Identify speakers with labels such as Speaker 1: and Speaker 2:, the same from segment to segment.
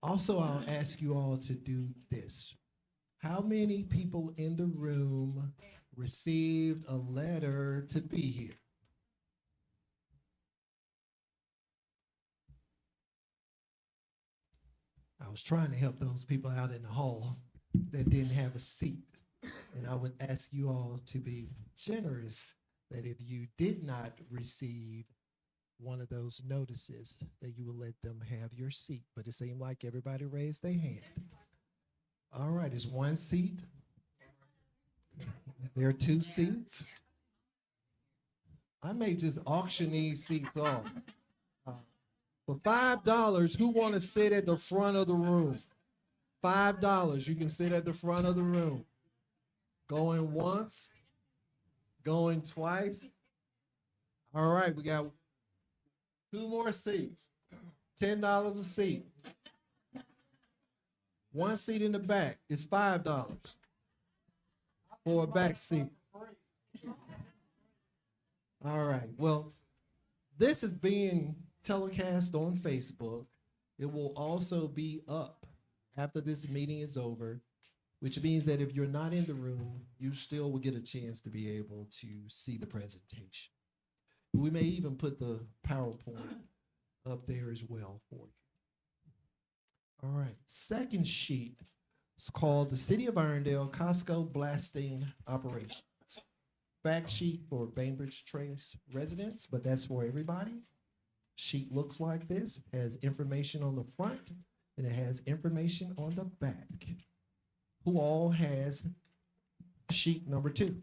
Speaker 1: Also, I'll ask you all to do this. How many people in the room received a letter to be here? I was trying to help those people out in the hall that didn't have a seat. And I would ask you all to be generous that if you did not receive one of those notices, that you will let them have your seat. But it seemed like everybody raised their hand. All right, it's one seat. There are two seats. I may just auction these seats off. Uh, for $5, who want to sit at the front of the room? $5, you can sit at the front of the room. Going once, going twice. All right, we got two more seats. $10 a seat. One seat in the back is $5 for a back seat. All right. Well, this is being telecast on Facebook. It will also be up after this meeting is over, which means that if you're not in the room, you still will get a chance to be able to see the presentation. We may even put the PowerPoint up there as well for you. All right, second sheet is called the City of Irondale Costco Blasting Operations. Fact sheet for Bainbridge Trace residents, but that's for everybody. Sheet looks like this, has information on the front, and it has information on the back. Who all has sheet number 2?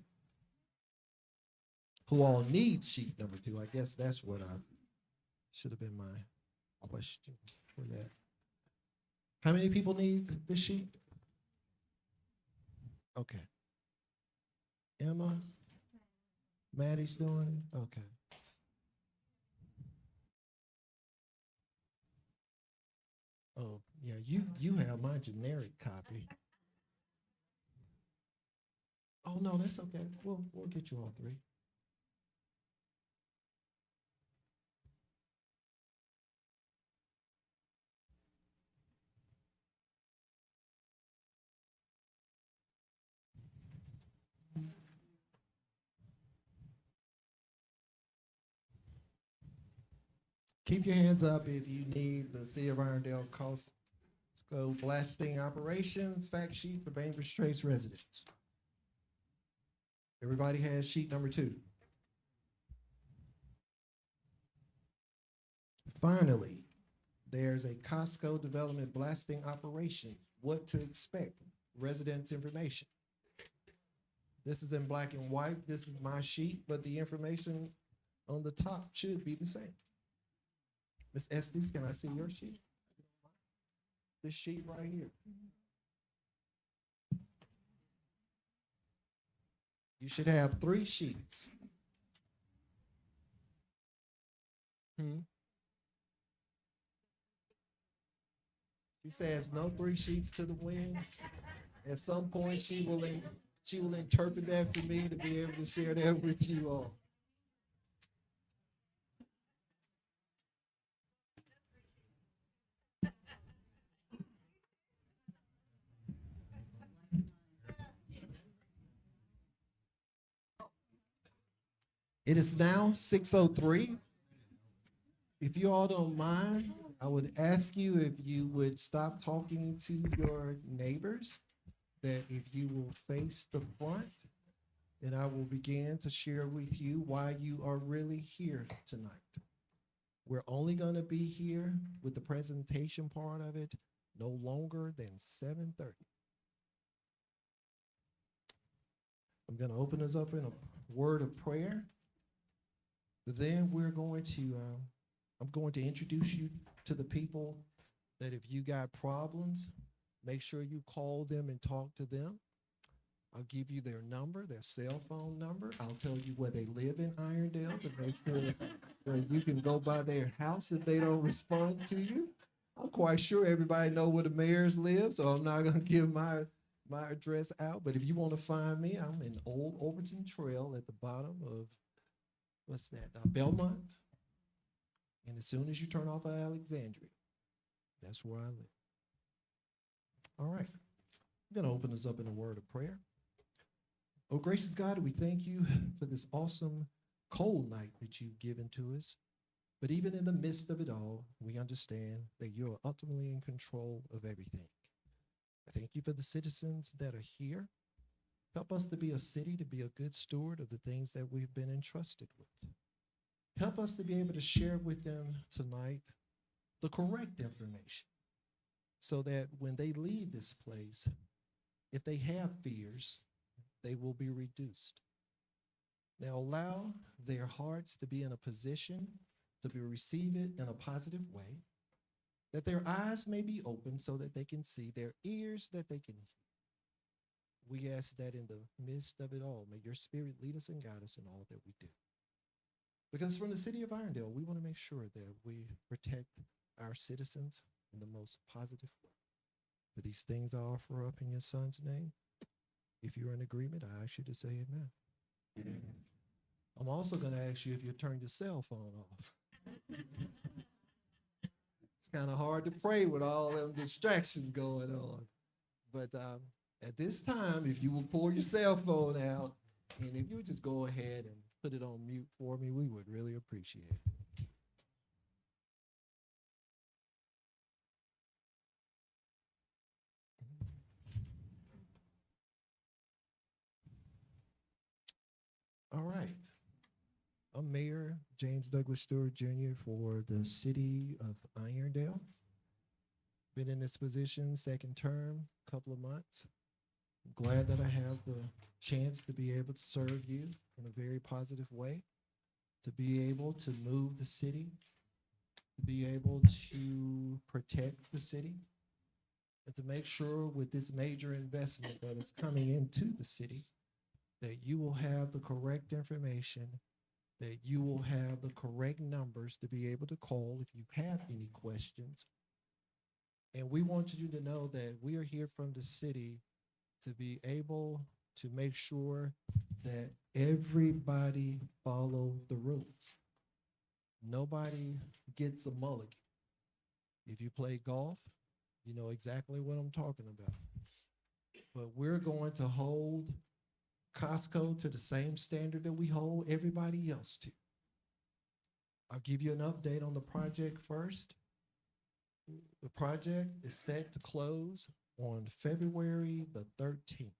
Speaker 1: Who all needs sheet number 2? I guess that's what I should have been my question for that. How many people need this sheet? Okay. Emma? Maddie's doing it? Okay. Oh, yeah, you have my generic copy. Oh no, that's okay. We'll get you all three. Keep your hands up if you need the City of Irondale Costco blasting operations fact sheet for Bainbridge Trace residents. Everybody has sheet number 2. Finally, there's a Costco development blasting operation. What to expect? Residents information. This is in black and white. This is my sheet, but the information on the top should be the same. Miss Estes, can I see your sheet? This sheet right here. You should have 3 sheets. Hmm. She says no 3 sheets to the wind. At some point, she will interpret that for me to be able to share that with you all. It is now 6:03. If you all don't mind, I would ask you if you would stop talking to your neighbors, that if you will face the front, and I will begin to share with you why you are really here tonight. We're only going to be here with the presentation part of it no longer than 7:30. I'm going to open us up in a word of prayer. Then I'm going to introduce you to the people that if you got problems, make sure you call them and talk to them. I'll give you their number, their cell phone number. I'll tell you where they live in Irondale to make sure that you can go by their house if they don't respond to you. I'm quite sure everybody know where the mayors live, so I'm not gonna give my address out. But if you want to find me, I'm in Old Overton Trail at the bottom of what's that? Belmont. And as soon as you turn off of Alexandria, that's where I live. All right. I'm going to open this up in a word of prayer. Oh, gracious God, we thank you for this awesome cold night that you've given to us. But even in the midst of it all, we understand that you're ultimately in control of everything. I thank you for the citizens that are here. Help us to be a city, to be a good steward of the things that we've been entrusted with. Help us to be able to share with them tonight the correct information so that when they leave this place, if they have fears, they will be reduced. Now allow their hearts to be in a position to be receive it in a positive way, that their eyes may be open so that they can see, their ears that they can hear. We ask that in the midst of it all, may your spirit lead us and guide us in all that we do. Because from the city of Irondale, we want to make sure that we protect our citizens in the most positive way. For these things I offer up in your son's name. If you're in agreement, I ask you to say amen. Amen. I'm also going to ask you if you turn your cell phone off. It's kind of hard to pray with all them distractions going on. But at this time, if you will pull your cell phone out, and if you would just go ahead and put it on mute for me, we would really appreciate it. All right. I'm Mayor James Douglas Stewart Jr. for the city of Irondale. Been in this position second term, couple of months. I'm glad that I have the chance to be able to serve you in a very positive way, to be able to move the city, to be able to protect the city, and to make sure with this major investment that is coming into the city, that you will have the correct information, that you will have the correct numbers to be able to call if you have any questions. And we want you to know that we are here from the city to be able to make sure that everybody follow the rules. Nobody gets a mulligan. If you play golf, you know exactly what I'm talking about. But we're going to hold Costco to the same standard that we hold everybody else to. I'll give you an update on the project first. The project is set to close on February the 13th.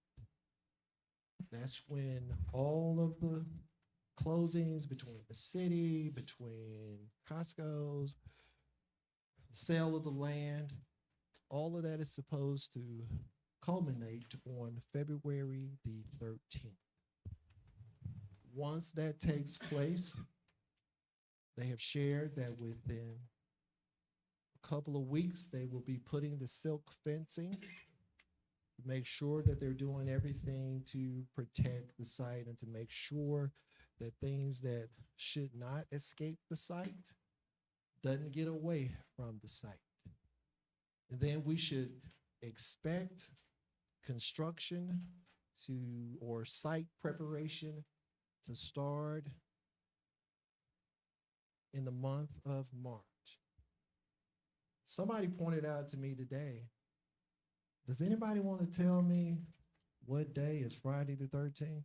Speaker 1: That's when all of the closings between the city, between Costco's, sale of the land, all of that is supposed to culminate on February the 13th. Once that takes place, they have shared that within a couple of weeks, they will be putting the silk fencing to make sure that they're doing everything to protect the site and to make sure that things that should not escape the site doesn't get away from the site. And then we should expect construction or site preparation to start in the month of March. Somebody pointed out to me today, does anybody want to tell me what day is Friday the 13th?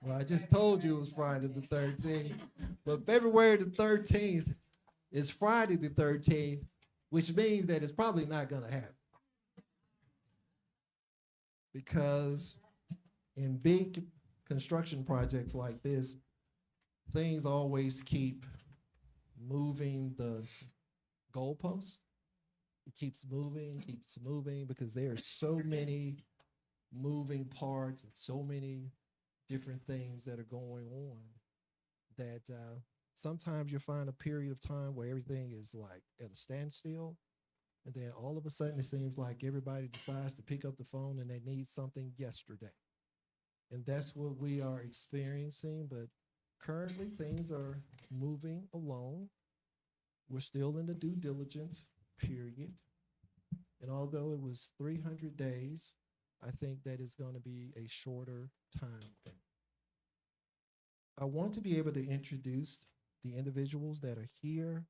Speaker 1: Well, I just told you it was Friday the 13th, but February the 13th is Friday the 13th, which means that it's probably not going to happen. Because in big construction projects like this, things always keep moving the goalpost. It keeps moving because there are so many moving parts and so many different things that are going on that sometimes you find a period of time where everything is like at a standstill. And then all of a sudden, it seems like everybody decides to pick up the phone and they need something yesterday. And that's what we are experiencing. But currently, things are moving along. We're still in the due diligence period. And although it was 300 days, I think that it's going to be a shorter time frame. I want to be able to introduce the individuals that are here,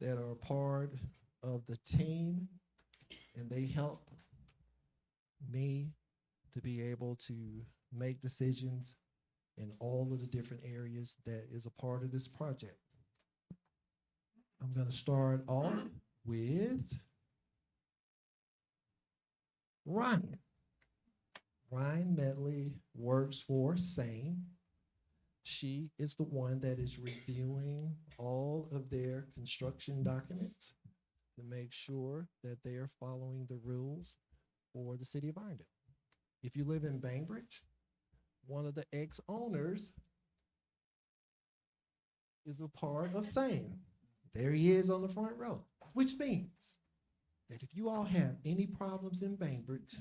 Speaker 1: that are a part of the team, and they help me to be able to make decisions in all of the different areas that is a part of this project. I'm going to start off with Ryan. Ryan Medley works for SANE. She is the one that is reviewing all of their construction documents to make sure that they are following the rules for the city of Ironton. If you live in Bainbridge, one of the ex-owners is a part of SANE. There he is on the front row, which means that if you all have any problems in Bainbridge,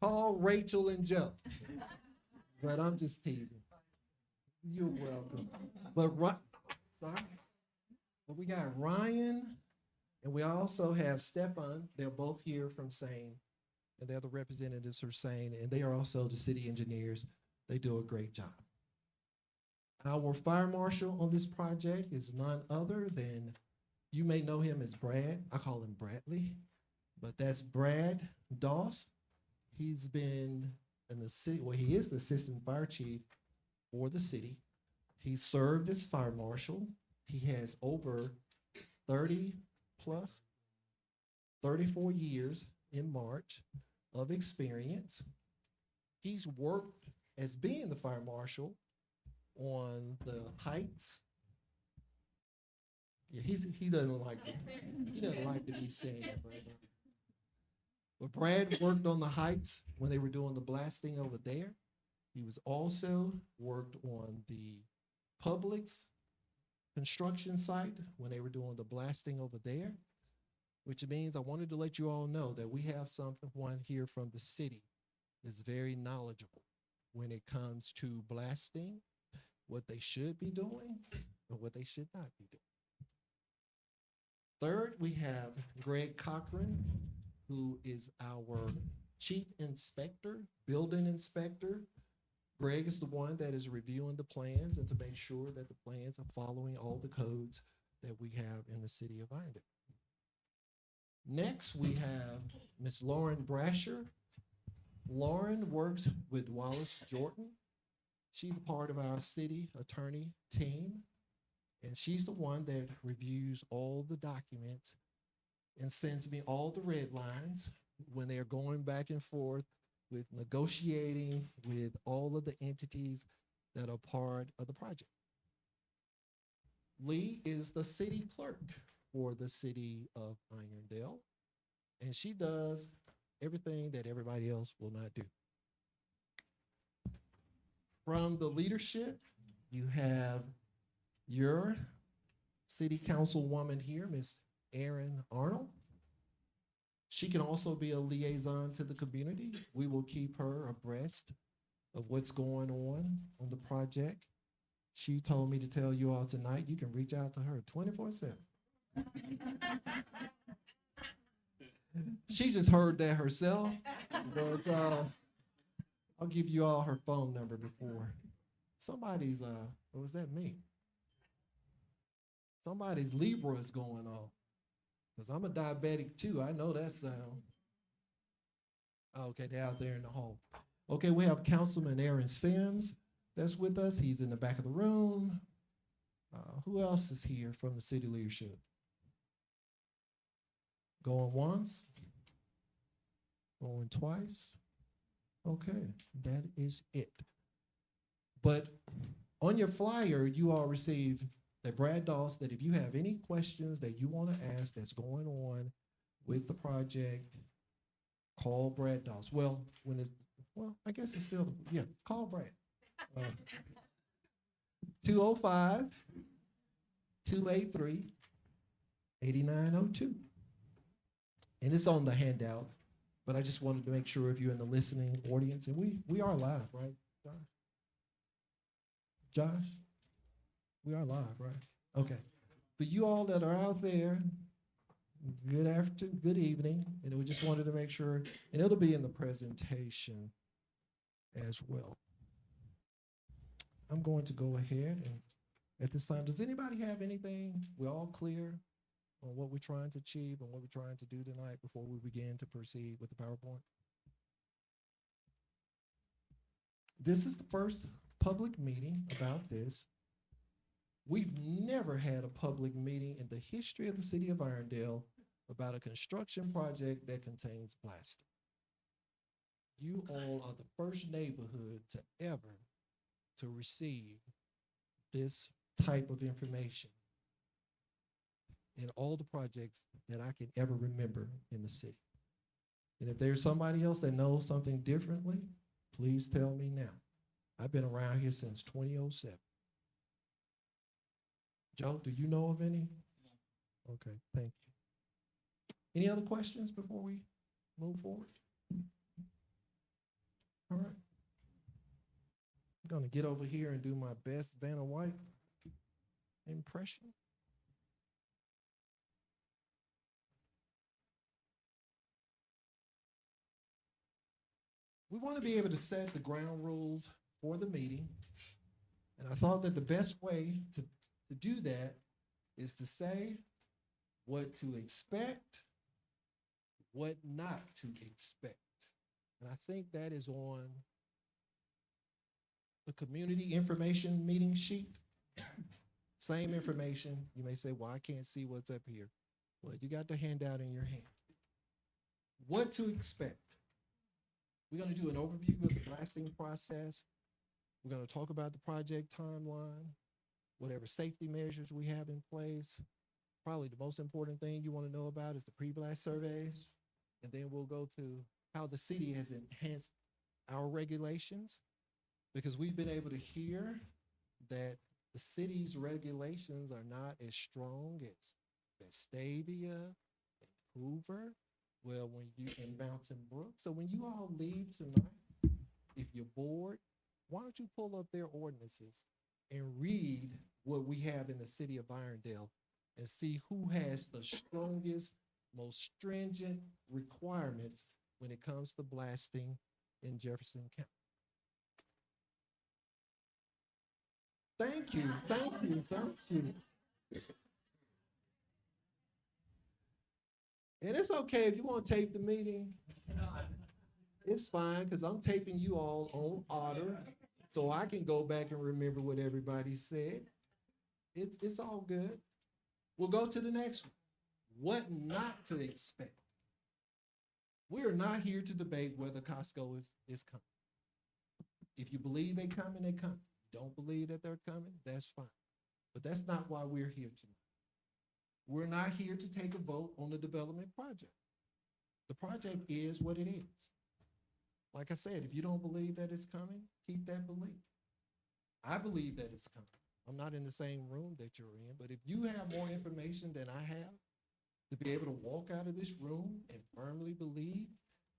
Speaker 1: call Rachel and Joe. But I'm just teasing. You're welcome. But sorry. But we got Ryan, and we also have Stefan. They're both here from SANE, and they're the representatives from SANE, and they are also the city engineers. They do a great job. Our fire marshal on this project is none other than, you may know him as Brad. I call him Bradley, but that's Brad Doss. He's been in the city, well, he is the assistant fire chief for the city. He served as fire marshal. He has over 30 plus, 34 years in March of experience. He's worked as being the fire marshal on the Heights. Yeah, he doesn't like to be saying that right now. But Brad worked on the Heights when they were doing the blasting over there. He was also worked on the Publix construction site when they were doing the blasting over there, which means I wanted to let you all know that we have someone here from the city that's very knowledgeable when it comes to blasting, what they should be doing and what they should not be doing. Third, we have Greg Cochran, who is our chief inspector, building inspector. Greg is the one that is reviewing the plans and to make sure that the plans are following all the codes that we have in the city of Ironton. Next, we have Ms. Lauren Brasher. Lauren works with Wallace Jordan. She's a part of our city attorney team, and she's the one that reviews all the documents and sends me all the red lines when they're going back and forth with negotiating with all of the entities that are part of the project. Lee is the city clerk for the city of Irondale, and she does everything that everybody else will not do. From the leadership, you have your city councilwoman here, Ms. Erin Arnold. She can also be a liaison to the community. We will keep her abreast of what's going on the project. She told me to tell you all tonight, you can reach out to her 24/7. She just heard that herself, but I'll give you all her phone number before. Somebody's, or was that me? Somebody's Libra is going on. Because I'm a diabetic too. I know that sound. Okay, they're out there in the hall. Okay, we have Councilman Aaron Sims that's with us. He's in the back of the room. Who else is here from the city leadership? Going once? Going twice? Okay, that is it. But on your flyer, you all received that Brad Doss, that if you have any questions that you want to ask that's going on with the project, call Brad Doss. Well, I guess it's still, yeah, call Brad. 205-283-8902. And it's on the handout, but I just wanted to make sure if you're in the listening audience, and we are live, right, Josh? Josh? We are live, right? Okay. For you all that are out there, good evening. And we just wanted to make sure, and it'll be in the presentation as well. I'm going to go ahead and at this time, does anybody have anything? We're all clear? on what we're trying to achieve and what we're trying to do tonight before we begin to proceed with the PowerPoint? This is the first public meeting about this. We've never had a public meeting in the history of the city of Irondale about a construction project that contains plastic. You all are the first neighborhood to ever to receive this type of information in all the projects that I can ever remember in the city. And if there's somebody else that knows something differently, please tell me now. I've been around here since 2007. Joe, do you know of any? Okay, thank you. Any other questions before we move forward? All right. I'm gonna get over here and do my best Vanna White impression. We want to be able to set the ground rules for the meeting. And I thought that the best way to do that is to say what to expect, what not to expect. And I think that is on the community information meeting sheet. Same information. You may say, well, I can't see what's up here. Well, you got the handout in your hand. What to expect. We're going to do an overview of the blasting process. We're going to talk about the project timeline, whatever safety measures we have in place. Probably the most important thing you want to know about is the pre-blast surveys. And then we'll go to how the city has enhanced our regulations, because we've been able to hear that the city's regulations are not as strong as Vestavia and Hoover. Well, when you in Mountain Brook. So when you all leave tonight, if you're bored, why don't you pull up their ordinances and read what we have in the city of Irondale and see who has the strongest, most stringent requirements when it comes to blasting in Jefferson County. Thank you, thank you, thank you. And it's okay if you want to tape the meeting. It's fine, because I'm taping you all on Otter, so I can go back and remember what everybody said. It's all good. We'll go to the next one. What not to expect. We are not here to debate whether Costco is coming. If you believe they're coming, they come. Don't believe that they're coming, that's fine. But that's not why we're here tonight. We're not here to take a vote on the development project. The project is what it is. Like I said, if you don't believe that it's coming, keep that belief. I believe that it's coming. I'm not in the same room that you're in, but if you have more information than I have to be able to walk out of this room and firmly believe,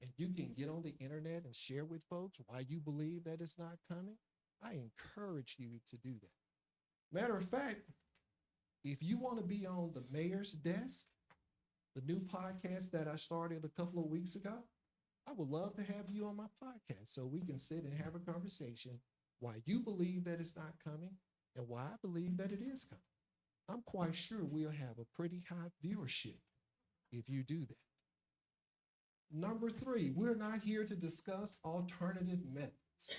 Speaker 1: and you can get on the internet and share with folks why you believe that it's not coming, I encourage you to do that. Matter of fact, if you want to be on the mayor's desk, the new podcast that I started a couple of weeks ago, I would love to have you on my podcast so we can sit and have a conversation why you believe that it's not coming and why I believe that it is coming. I'm quite sure we'll have a pretty high viewership if you do that. Number 3, we're not here to discuss alternative methods.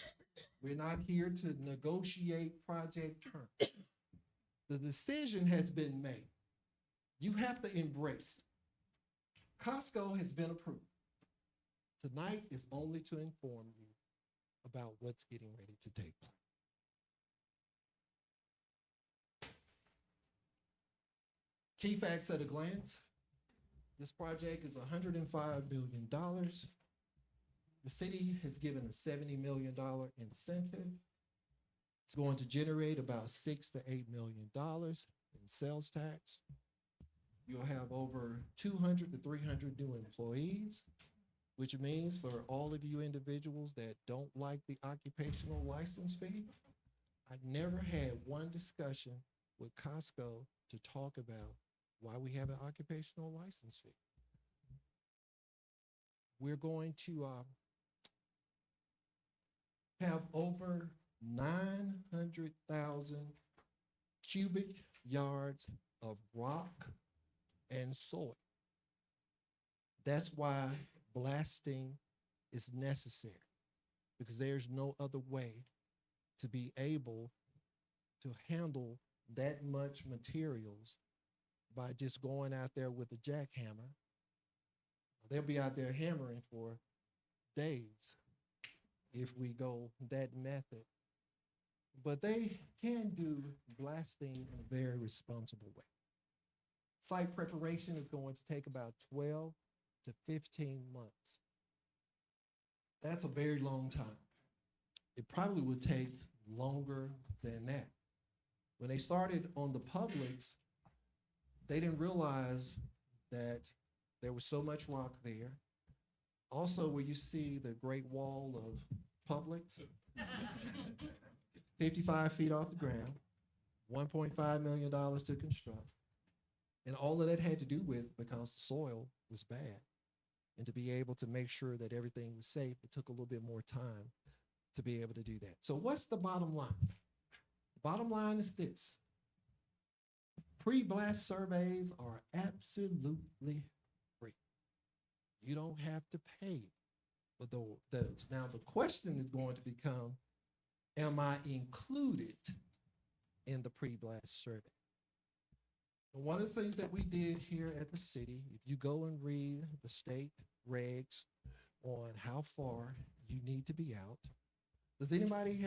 Speaker 1: We're not here to negotiate project terms. The decision has been made. You have to embrace it. Costco has been approved. Tonight is only to inform you about what's getting ready to take place. Key facts at a glance. This project is $105 million. The city has given a $70 million incentive. It's going to generate about $6 to $8 million in sales tax. You'll have over 200 to 300 new employees, which means for all of you individuals that don't like the occupational license fee, I never had one discussion with Costco to talk about why we have an occupational license fee. We're going to have over 900,000 cubic yards of rock and soil. That's why blasting is necessary, because there's no other way to be able to handle that much materials by just going out there with a jackhammer. They'll be out there hammering for days if we go that method. But they can do blasting in a very responsible way. Site preparation is going to take about 12 to 15 months. That's a very long time. It probably would take longer than that. When they started on the Publix, they didn't realize that there was so much rock there. Also, where you see the Great Wall of Publix, 55 feet off the ground, $1.5 million to construct. And all of that had to do with because the soil was bad. And to be able to make sure that everything was safe, it took a little bit more time to be able to do that. So what's the bottom line? The bottom line is this. Pre-blast surveys are absolutely free. You don't have to pay for those. Now the question is going to become, am I included in the pre-blast survey? And one of the things that we did here at the city, if you go and read the state regs on how far you need to be out, does anybody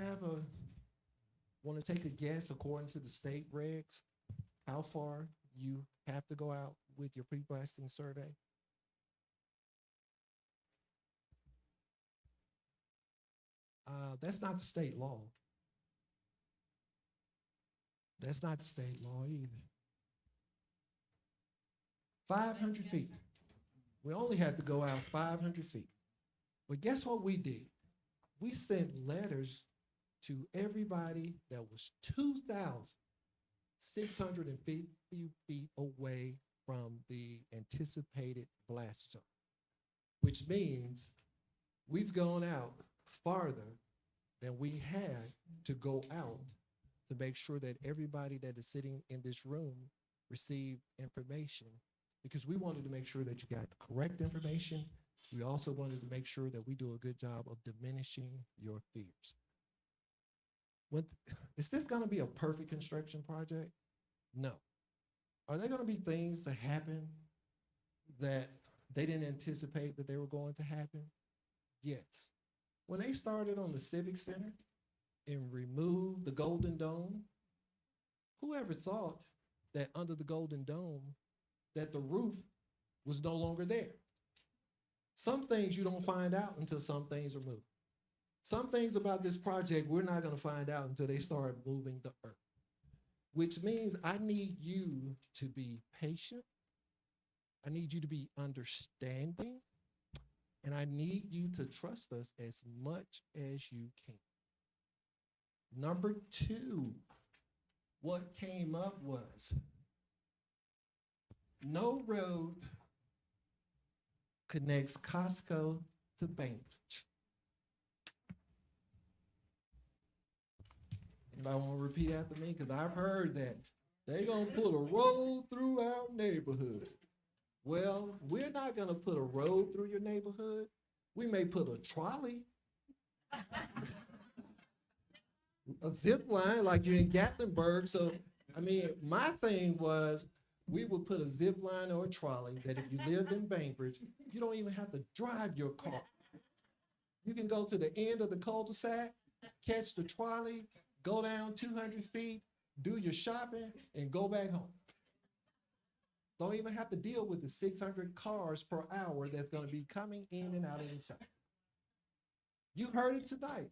Speaker 1: want to take a guess according to the state regs, how far you have to go out with your pre-blasting survey? That's not the state law. That's not the state law either. 500 feet. We only had to go out 500 feet. But guess what we did? We sent letters to everybody that was 2,650 feet away from the anticipated blast zone, which means we've gone out farther than we had to go out to make sure that everybody that is sitting in this room received information, because we wanted to make sure that you got the correct information. We also wanted to make sure that we do a good job of diminishing your fears. Is this going to be a perfect construction project? No. Are there going to be things that happen that they didn't anticipate that they were going to happen? Yes. When they started on the Civic Center and removed the Golden Dome, whoever thought that under the Golden Dome that the roof was no longer there? Some things you don't find out until some things are moved. Some things about this project we're not going to find out until they start moving the earth, which means I need you to be patient. I need you to be understanding, and I need you to trust us as much as you can. Number two, what came up was no road connects Costco to Bainbridge. Anybody want to repeat after me? Because I've heard that they're going to put a road through our neighborhood. Well, we're not going to put a road through your neighborhood. We may put a trolley, a zip line like you're in Gatlinburg. So, I mean, my thing was we would put a zip line or a trolley that if you lived in Bainbridge, you don't even have to drive your car. You can go to the end of the cul-de-sac, catch the trolley, go down 200 feet, do your shopping, and go back home. Don't even have to deal with the 600 cars per hour that's going to be coming in and out of the site. You heard it tonight.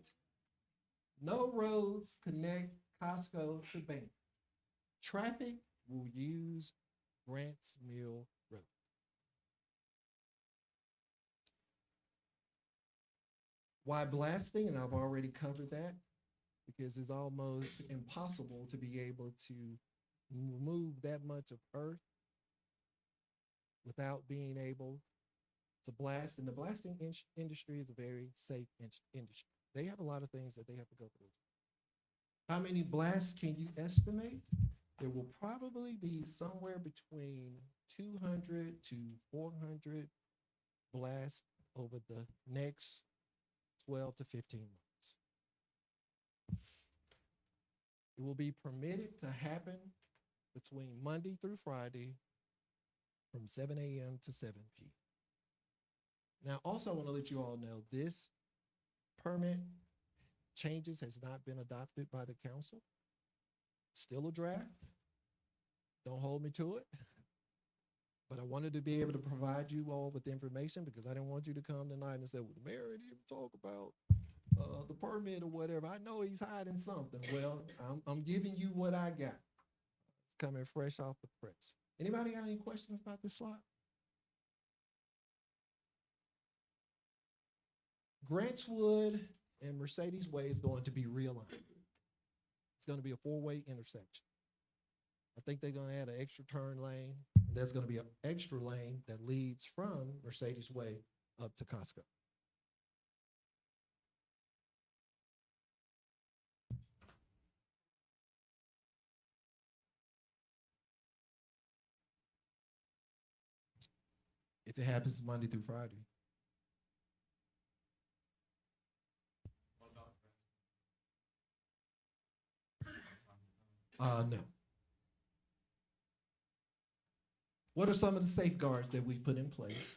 Speaker 1: No roads connect Costco to Bainbridge. Traffic will use Grants Mill Road. Why blasting? And I've already covered that, because it's almost impossible to be able to remove that much of earth without being able to blast. And the blasting industry is a very safe industry. They have a lot of things that they have to go through. How many blasts can you estimate? there will probably be somewhere between 200 to 400 blasts over the next 12 to 15 months. It will be permitted to happen between Monday through Friday from 7 a.m. to 7 p.m. Now, also, I want to let you all know this permit changes has not been adopted by the council. Still a draft. Don't hold me to it. But I wanted to be able to provide you all with information because I didn't want you to come tonight and say, well, the mayor didn't even talk about the permit or whatever. I know he's hiding something. Well, I'm giving you what I got. It's coming fresh off the press. Anybody got any questions about this slide? Grantswood and Mercedes Way is going to be realigned. It's going to be a four-way intersection. I think they're going to add an extra turn lane. And there's going to be an extra lane that leads from Mercedes Way up to Costco. If it happens Monday through Friday. No. What are some of the safeguards that we put in place?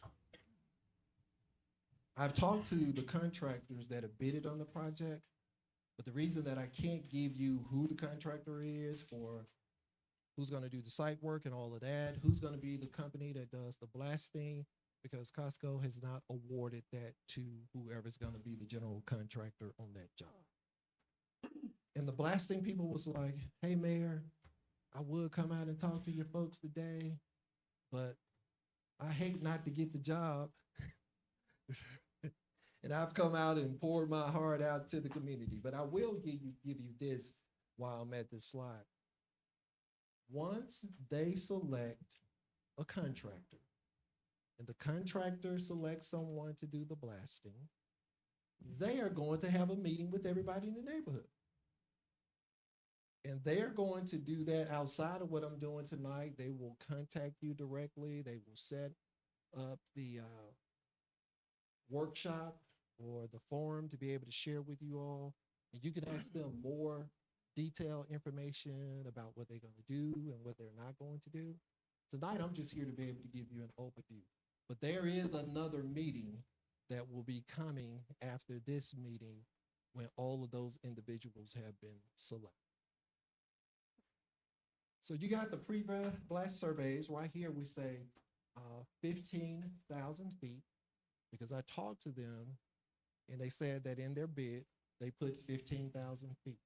Speaker 1: I've talked to the contractors that have bidded on the project, but the reason that I can't give you who the contractor is for who's going to do the site work and all of that, who's going to be the company that does the blasting, because Costco has not awarded that to whoever's going to be the general contractor on that job. And the blasting people was like, hey, Mayor, I would come out and talk to your folks today, but I hate not to get the job. And I've come out and poured my heart out to the community, but I will give you this while I'm at this slide. Once they select a contractor, and the contractor selects someone to do the blasting, they are going to have a meeting with everybody in the neighborhood. And they're going to do that outside of what I'm doing tonight. They will contact you directly. They will set up the workshop or the forum to be able to share with you all. And you can ask them more detailed information about what they're going to do and what they're not going to do. Tonight, I'm just here to be able to give you an overview. But there is another meeting that will be coming after this meeting when all of those individuals have been selected. So you got the pre-blast surveys. Right here we say 15,000 feet, because I talked to them and they said that in their bid, they put 15,000 feet.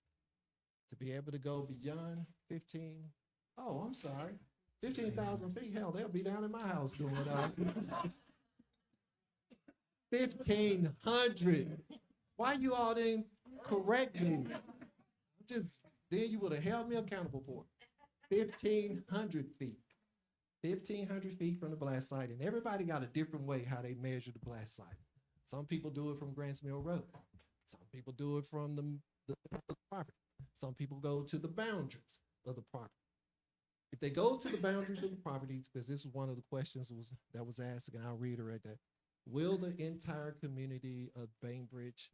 Speaker 1: To be able to go beyond 15,000 feet, hell, they'll be down in my house doing it. 1,500. Why you all didn't correct me? Then you would have held me accountable for it. 1,500 feet. 1,500 feet from the blast site. And everybody got a different way how they measure the blast site. Some people do it from Grants Mill Road. Some people do it from the property. Some people go to the boundaries of the property. If they go to the boundaries of the property, because this is one of the questions that was asked, and I'll reiterate that, will the entire community of Bainbridge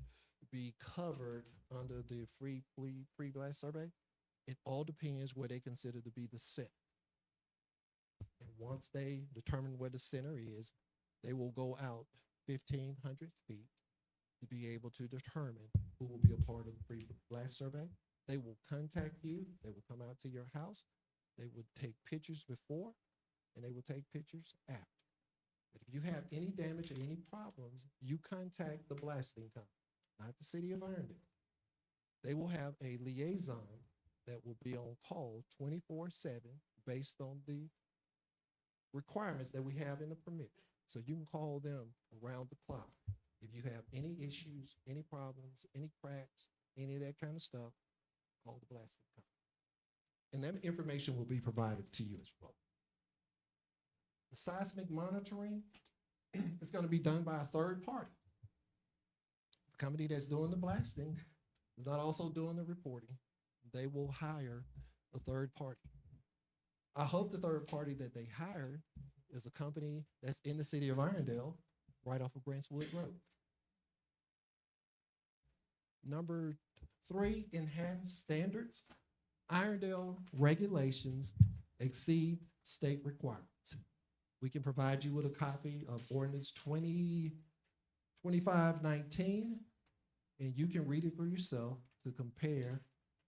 Speaker 1: be covered under the free pre-blast survey? It all depends where they consider to be the center. And once they determine where the center is, they will go out 1,500 feet to be able to determine who will be a part of the pre-blast survey. They will contact you. They will come out to your house. They would take pictures before, and they will take pictures after. But if you have any damage or any problems, you contact the blasting company, not the city of Irondale. They will have a liaison that will be on call 24/7 based on the requirements that we have in the permit. So you can call them around the clock. If you have any issues, any problems, any cracks, any of that kind of stuff, call the blasting company. And that information will be provided to you as well. The seismic monitoring is going to be done by a third party. The company that's doing the blasting is not also doing the reporting. They will hire a third party. I hope the third party that they hire is a company that's in the city of Irondale, right off of Branchwood Road. Number three, enhanced standards. Irondale regulations exceed state requirements. We can provide you with a copy of ordinance 2519, and you can read it for yourself to compare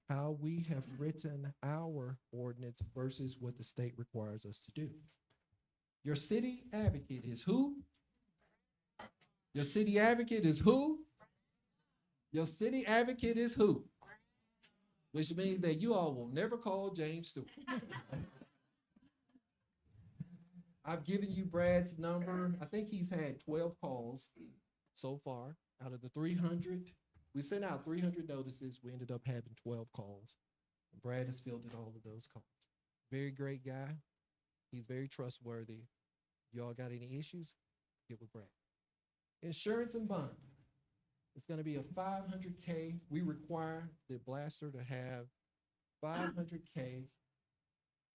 Speaker 1: how we have written our ordinance versus what the state requires us to do. Your city advocate is who? Your city advocate is who? Your city advocate is who? Which means that you all will never call James Stewart. I've given you Brad's number. I think he's had 12 calls so far out of the 300. We sent out 300 notices. We ended up having 12 calls. Brad has fielded all of those calls. Very great guy. He's very trustworthy. Y'all got any issues? Get with Brad. Insurance and bond. It's going to be a $500K. We require the blaster to have $500K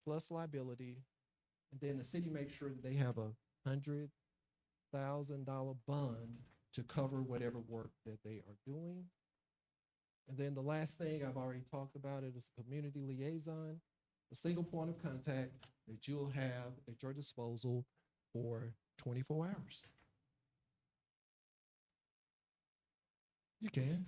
Speaker 1: plus liability. And then the city makes sure that they have a $100,000 bond to cover whatever work that they are doing. And then the last thing I've already talked about it is a community liaison, a single point of contact that you'll have at your disposal for 24 hours. You can.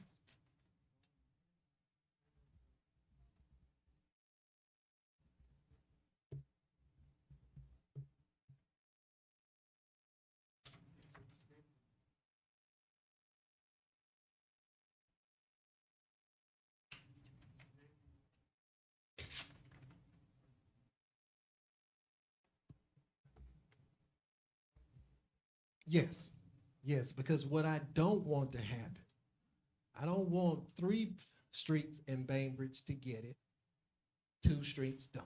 Speaker 1: Yes, yes, because what I don't want to happen, I don't want 3 streets in Bainbridge to get it, 2 streets don't.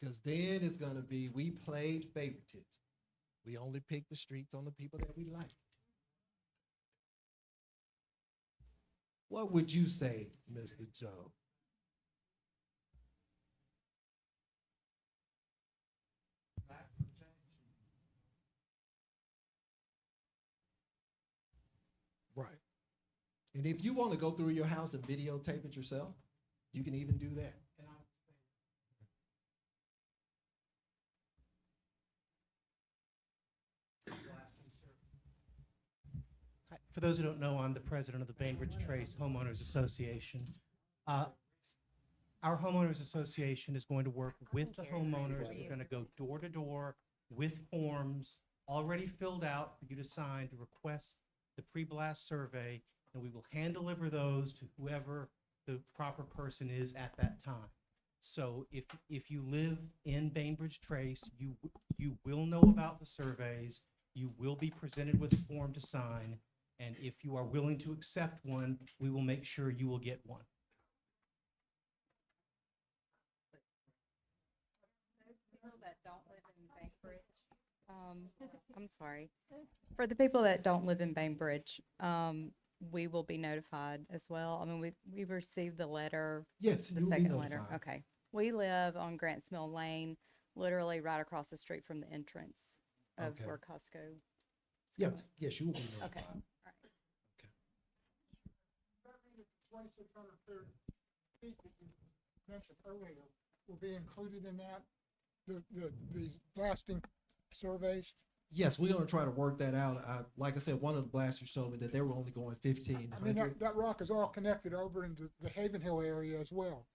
Speaker 1: Because then it's going to be, we played favoritism. We only pick the streets on the people that we like. What would you say, Mr. Joe? Right. And if you want to go through your house and videotape it yourself, you can even do that.
Speaker 2: For those who don't know, I'm the president of the Bainbridge Trace Homeowners Association. Uh, Our homeowners association is going to work with the homeowners. We're going to go door to door with forms already filled out for you to sign to request the pre-blast survey, and we will hand deliver those to whoever the proper person is at that time. So if you live in Bainbridge Trace, you will know about the surveys. You will be presented with a form to sign, and if you are willing to accept one, we will make sure you will get one.
Speaker 3: People that don't live in Bainbridge, I'm sorry. For the people that don't live in Bainbridge, we will be notified as well. I mean, we received the letter.
Speaker 1: Yes,
Speaker 3: The
Speaker 1: you will be
Speaker 3: second letter,
Speaker 1: notified.
Speaker 3: okay. We live on Grants Mill Lane, literally right across the street from the entrance of
Speaker 1: Okay.
Speaker 3: where Costco. is
Speaker 1: Yes,
Speaker 3: going.
Speaker 1: yes, you will be
Speaker 3: Okay,
Speaker 1: notified.
Speaker 3: all right.
Speaker 4: 2,600 feet that you mentioned earlier will be included in that, the blasting surveys?
Speaker 1: Yes, we're gonna try to work that out. Like I said, one of the blasters told me that they were only going
Speaker 4: I mean,
Speaker 1: 1,500.
Speaker 4: that rock is all connected over into the Haven Hill area as well.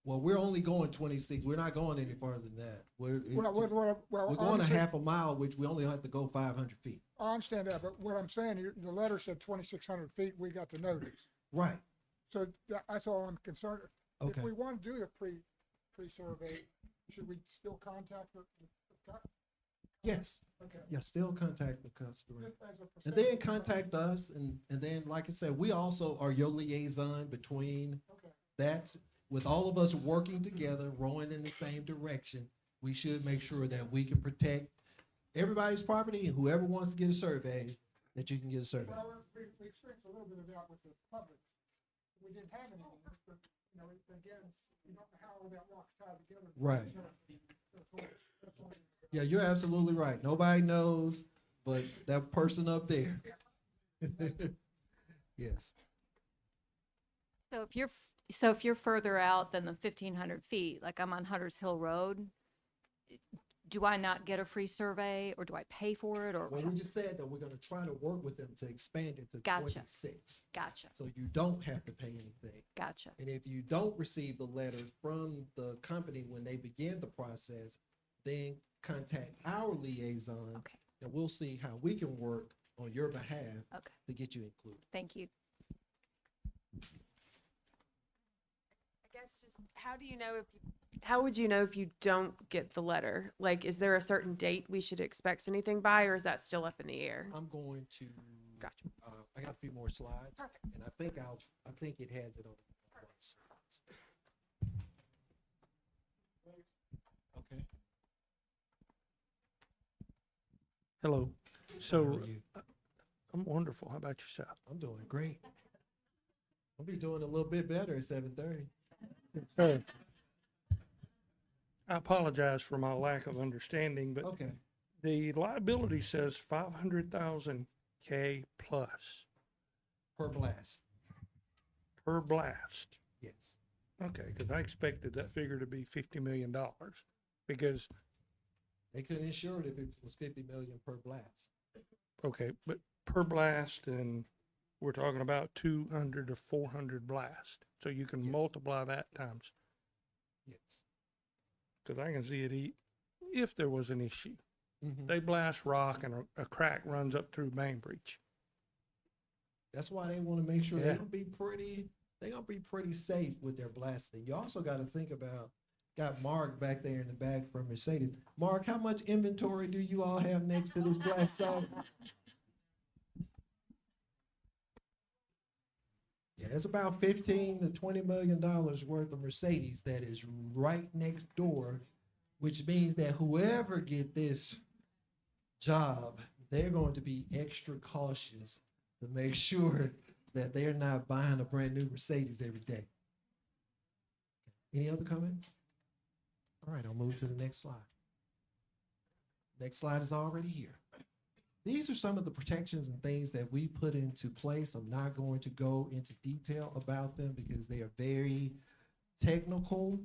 Speaker 1: Well, we're only going 26. We're not going any further than that. We're
Speaker 4: Well,
Speaker 1: going a
Speaker 4: honestly,
Speaker 1: half a mile, which we only have to go 500 feet.
Speaker 4: I understand that, but what I'm saying, the letter said 2,600 feet, we got the notice.
Speaker 1: Right.
Speaker 4: So that's all I'm concerned.
Speaker 1: Okay.
Speaker 4: If we want to do the pre-survey, should we still contact the
Speaker 1: Yes.
Speaker 4: okay.
Speaker 1: Yeah. Still contact the customer,
Speaker 4: Just as a
Speaker 1: and
Speaker 4: percentage
Speaker 1: then
Speaker 4: of-
Speaker 1: contact us, and then, like I said, we also are your liaison between
Speaker 4: Okay.
Speaker 1: that. With all of us working together, rowing in the same direction, we should make sure that we can protect everybody's property, and whoever wants to get a survey, that you can get a survey.
Speaker 4: Well, we experienced a little bit of that with the public. We didn't have any, but, again, you don't know how all that rock's tied together.
Speaker 1: Right. Yeah, you're absolutely right. Nobody knows but that person up there. Yes.
Speaker 5: So if you're further out than the 1,500 feet, like I'm on Hunters Hill Road, do I not get a free survey or do I pay for it or?
Speaker 1: Well, we just said that we're gonna try to work with them to expand it to
Speaker 5: Gotcha.
Speaker 1: 26.
Speaker 5: Gotcha,
Speaker 1: So you don't have to pay anything.
Speaker 5: gotcha.
Speaker 1: And if you don't receive the letter from the company when they begin the process, then contact our liaison.
Speaker 5: Okay.
Speaker 1: And we'll see how we can work on your behalf
Speaker 5: Okay,
Speaker 1: to get you included.
Speaker 5: thank you.
Speaker 6: I guess just how would you know if you don't get the letter? Like, is there a certain date we should expect anything by, or is that still up in the air?
Speaker 1: I'm going to.
Speaker 6: Gotcha.
Speaker 1: I got a few more slides.
Speaker 6: Perfect.
Speaker 1: And I think it has it on one of the slides. Okay.
Speaker 7: Hello.
Speaker 1: How
Speaker 7: So
Speaker 1: are you?
Speaker 7: I'm wonderful. How about yourself?
Speaker 1: I'm doing great. I'll be doing a little bit better at 7:30.
Speaker 7: So I apologize for my lack of understanding, but
Speaker 1: Okay.
Speaker 7: the liability says 500,000 K plus
Speaker 1: Per blast.
Speaker 7: per blast.
Speaker 1: Yes.
Speaker 7: Okay, because I expected that figure to be $50 million because,
Speaker 1: They couldn't insure it if it was 50 million per blast.
Speaker 7: okay, but per blast, and we're talking about 200 to 400 blast. So you can
Speaker 1: Yes.
Speaker 7: multiply that times,
Speaker 1: Yes.
Speaker 7: because I can see it if there was an issue.
Speaker 1: Mhm.
Speaker 7: They blast rock and a crack runs up through Bainbridge.
Speaker 1: That's why they want to make sure
Speaker 7: Yeah.
Speaker 1: they're gonna be pretty safe with their blasting. You also got to think about, got Mark back there in the back from Mercedes. Mark, how much inventory do you all have next to this blast site? Yeah, it's about 15 to 20 million dollars worth of Mercedes that is right next door, which means that whoever get this job, they're going to be extra cautious to make sure that they're not buying a brand new Mercedes every day. Any other comments? All right, I'll move to the next slide. Next slide is already here. These are some of the protections and things that we put into place. I'm not going to go into detail about them because they are very technical.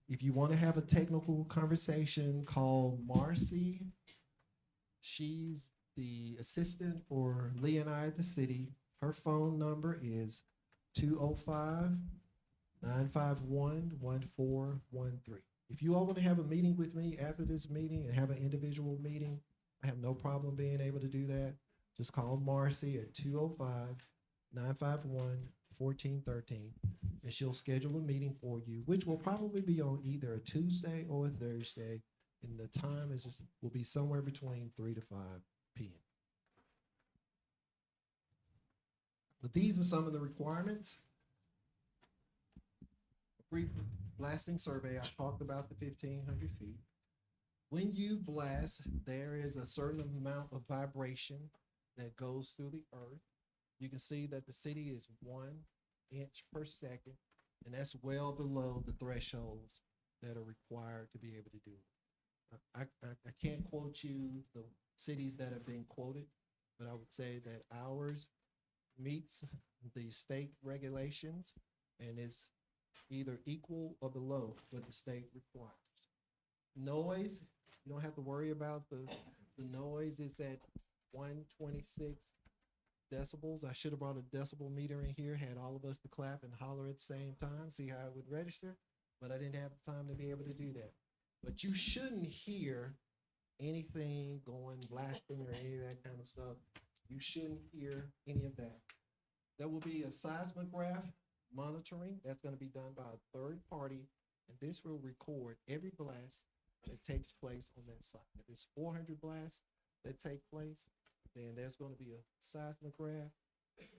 Speaker 1: If you want to have a technical conversation, call Marcy. She's the assistant for Lee and I at the city. Her phone number is 205-951-1413. If you all want to have a meeting with me after this meeting and have an individual meeting, I have no problem being able to do that. Just call Marcy at 205-951-1413, and she'll schedule a meeting for you, which will probably be on either a Tuesday or a Thursday, and the time will be somewhere between 3 to 5 p.m. But these are some of the requirements. A brief blasting survey, I talked about the 1,500 feet. When you blast, there is a certain amount of vibration that goes through the earth. You can see that the city is 1 inch per second, and that's well below the thresholds that are required to be able to do it. I can't quote you the cities that have been quoted, but I would say that ours meets the state regulations and is either equal or below what the state requires. Noise, you don't have to worry about the noise. It's at 126 decibels. I should have brought a decibel meter in here, had all of us to clap and holler at the same time, see how it would register, but I didn't have the time to be able to do that. But you shouldn't hear anything going blasting or any of that kind of stuff. You shouldn't hear any of that. There will be a seismograph monitoring that's going to be done by a third party, and this will record every blast that takes place on that site. If it's 400 blasts that take place, then there's going to be a seismograph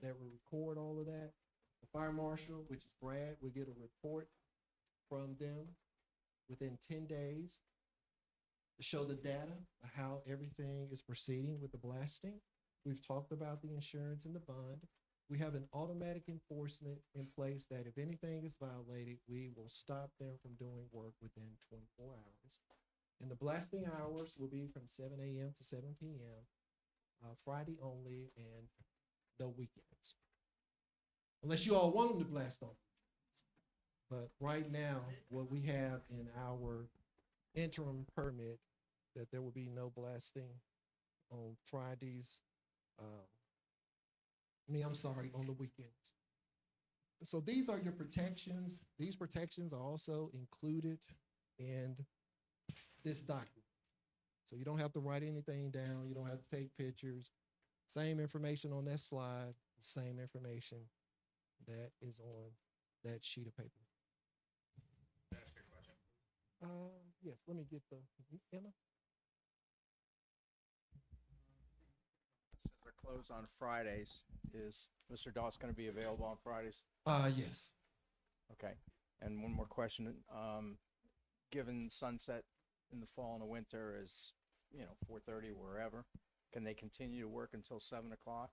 Speaker 1: that will record all of that. The fire marshal, which is Brad, will get a report from them within 10 days to show the data of how everything is proceeding with the blasting. We've talked about the insurance and the bond. We have an automatic enforcement in place that if anything is violated, we will stop them from doing work within 24 hours. And the blasting hours will be from 7 a.m. to 7 p.m., Friday only, and no weekends. Unless you all want them to blast on. But right now, what we have in our interim permit, that there will be no blasting on Fridays. I'm sorry, on the weekends. So these are your protections. These protections are also included in this document. So you don't have to write anything down. You don't have to take pictures. Same information on that slide, same information that is on that sheet of paper. Yes, let me get the, Emma?
Speaker 8: Since they're closed on Fridays, is Mr. Doss going to be available on Fridays?
Speaker 1: Yes.
Speaker 8: Okay. And one more question. Given sunset in the fall and the winter is, 4:30 wherever, can they continue to work until 7 o'clock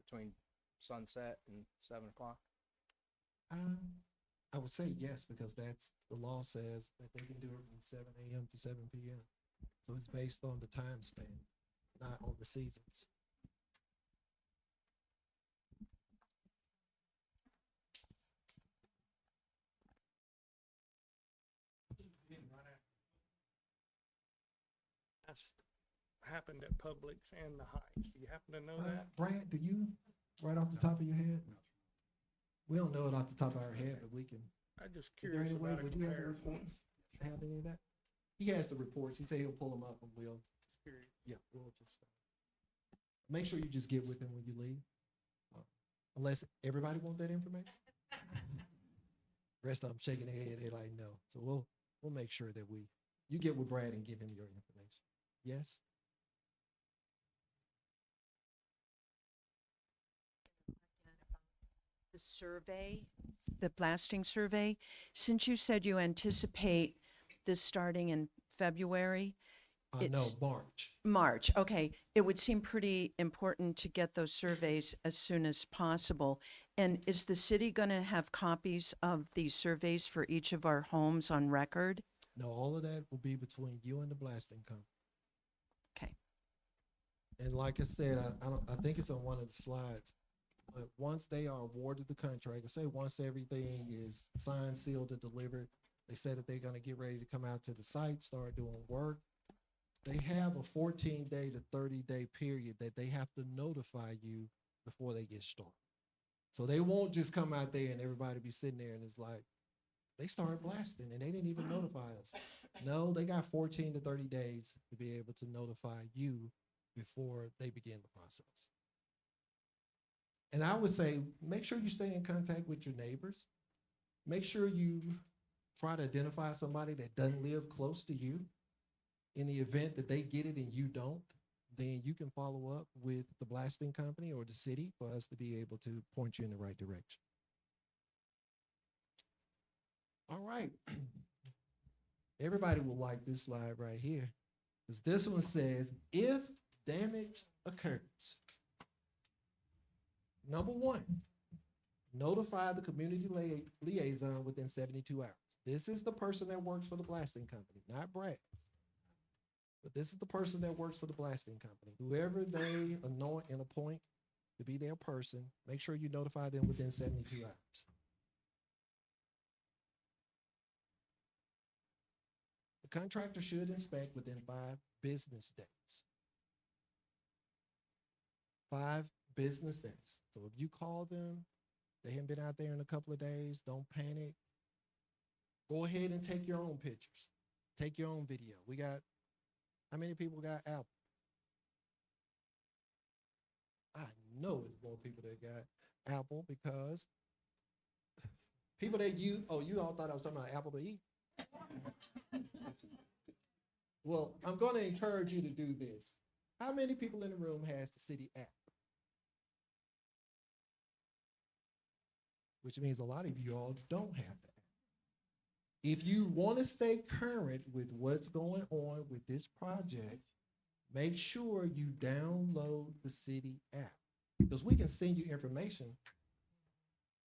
Speaker 8: between sunset and 7 o'clock?
Speaker 1: I would say yes, because that's, the law says that they can do it from 7 a.m. to 7 p.m. So it's based on the time span, not on the seasons.
Speaker 7: That's happened at Publix and the Heights. Do you happen to know that?
Speaker 1: Brad, do you, right off the top of your head? We don't know it off the top of our head, but we can.
Speaker 7: I'm just
Speaker 1: Is there
Speaker 7: curious
Speaker 1: any way,
Speaker 7: about a
Speaker 1: would you have the
Speaker 7: comparison.
Speaker 1: reports? Have any of that? He has the reports. He said he'll pull them up and we'll,
Speaker 7: Curious.
Speaker 1: yeah, we'll just, make sure you just get with him when you leave. Unless everybody want that information. Rest of them shaking their head, they're like, no. So we'll make sure that you get with Brad and give him your information. Yes?
Speaker 9: The survey, the blasting survey, since you said you anticipate this starting in February,
Speaker 1: No,
Speaker 9: It's-
Speaker 1: March.
Speaker 9: March, okay, it would seem pretty important to get those surveys as soon as possible. And is the city going to have copies of these surveys for each of our homes on record?
Speaker 1: No, all of that will be between you and the blasting company.
Speaker 9: Okay.
Speaker 1: And like I said, I think it's on one of the slides, but once they are awarded the contract, say once everything is signed, sealed, and delivered, they said that they're gonna get ready to come out to the site, start doing work. They have a 14-day to 30-day period that they have to notify you before they get started. So they won't just come out there and everybody be sitting there and it's like, they started blasting and they didn't even notify us. No, they got 14 to 30 days to be able to notify you before they begin the process. And I would say, make sure you stay in contact with your neighbors. Make sure you try to identify somebody that doesn't live close to you. In the event that they get it and you don't, then you can follow up with the blasting company or the city for us to be able to point you in the right direction. All right. Everybody will like this slide right here, because this one says, if damage occurs, number one, notify the community liaison within 72 hours. This is the person that works for the blasting company, not Brad. But this is the person that works for the blasting company. Whoever they anoint and appoint to be their person, make sure you notify them within 72 hours. The contractor should inspect within 5 business days. 5 business days. So if you call them, they haven't been out there in a couple of days, don't panic. Go ahead and take your own pictures. Take your own video. How many people got Apple? I know it's more people that got Apple, because people that you all thought I was talking about Apple to eat. Well, I'm going to encourage you to do this. How many people in the room has the city app? Which means a lot of you all don't have the app. If you want to stay current with what's going on with this project, make sure you download the city app, because we can send you information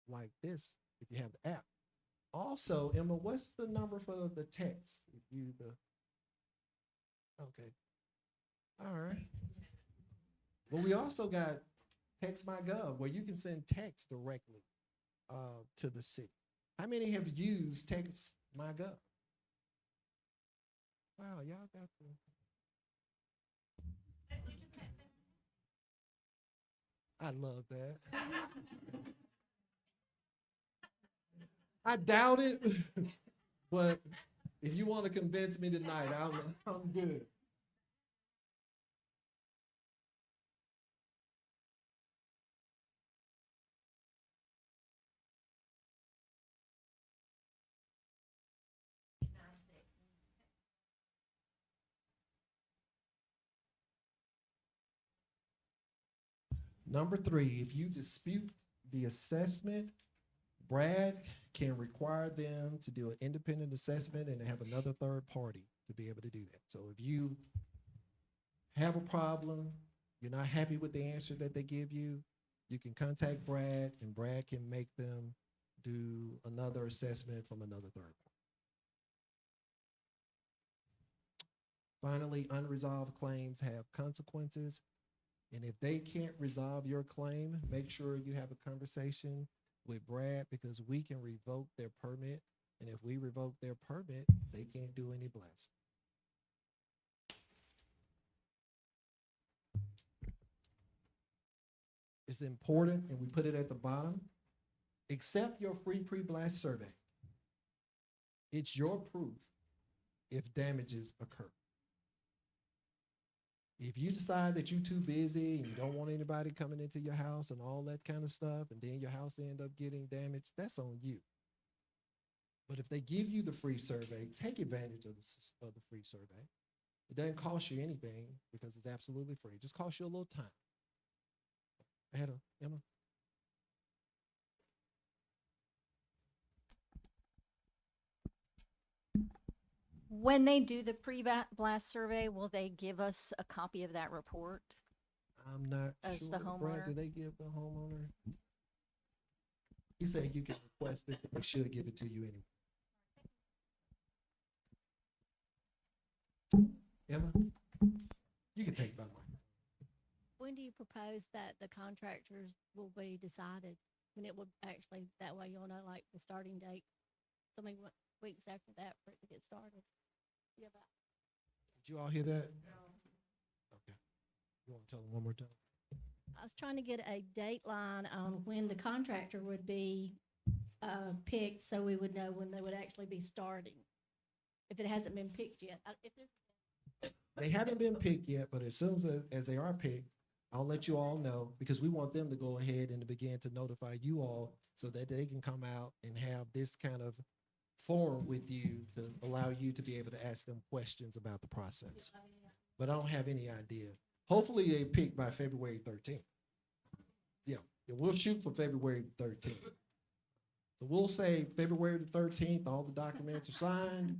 Speaker 1: like this if you have the app. Also, Emma, what's the number for the text? Okay. All right. Well, we also got Text My Gov where you can send text directly to the city. How many have used Text My Gov? Wow, y'all got the. I love that. I doubt it, but if you want to convince me tonight, I'm good. Number three, if you dispute the assessment, Brad can require them to do an independent assessment and have another third party to be able to do that. So if you have a problem, you're not happy with the answer that they give you, you can contact Brad and Brad can make them do another assessment from another third party. Finally, unresolved claims have consequences. And if they can't resolve your claim, make sure you have a conversation with Brad because we can revoke their permit. And if we revoke their permit, they can't do any blasting. It's important, and we put it at the bottom. Accept your free pre-blast survey. It's your proof if damages occur. If you decide that you're too busy and you don't want anybody coming into your house and all that kind of stuff, and then your house end up getting damaged, that's on you. But if they give you the free survey, take advantage of the free survey. It doesn't cost you anything because it's absolutely free. It just costs you a little time. Emma.
Speaker 10: When they do the pre-blast survey, will they give us a copy of that report?
Speaker 1: I'm not
Speaker 10: As
Speaker 1: sure.
Speaker 10: the
Speaker 1: Brad,
Speaker 10: homeowner?
Speaker 1: do they give the homeowner? He said you can request it, but they should give it to you anyway. Emma, you can take my mic.
Speaker 11: When do you propose that the contractors will be decided? When it will actually, that way you'll know like the starting date, so many weeks after that for it to get started. Yeah, but
Speaker 1: Did you all hear that? Okay. You want to tell them one more time?
Speaker 11: I was trying to get a dateline on when the contractor would be picked, so we would know when they would actually be starting. If it hasn't been picked yet, if there's
Speaker 1: They haven't been picked yet, but as soon as they are picked, I'll let you all know because we want them to go ahead and to begin to notify you all so that they can come out and have this kind of forum with you to allow you to be able to ask them questions about the process. But I don't have any idea. Hopefully they pick by February 13th. Yeah, we'll shoot for February 13th. So we'll say February the 13th, all the documents are signed.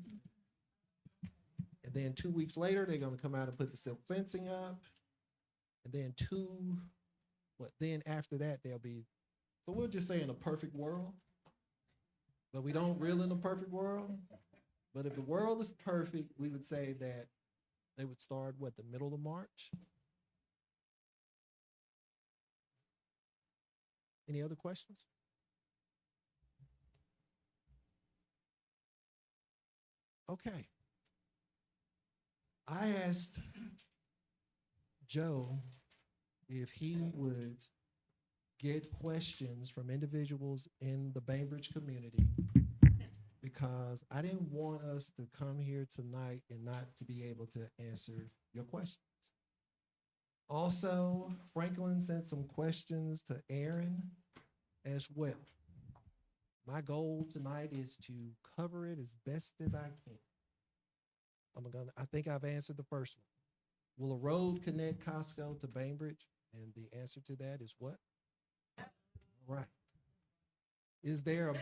Speaker 1: And then 2 weeks later, they're gonna come out and put the silk fencing up. And then then after that, they'll be, so we'll just say in a perfect world, but we don't reel in a perfect world. But if the world is perfect, we would say that they would start, the middle of March? Any other questions? Okay. I asked Joe if he would get questions from individuals in the Bainbridge community because I didn't want us to come here tonight and not to be able to answer your questions. Also, Franklin sent some questions to Aaron as well. My goal tonight is to cover it as best as I can. I think I've answered the first one. Will a road connect Costco to Bainbridge? And the answer to that is what? All right. Is there a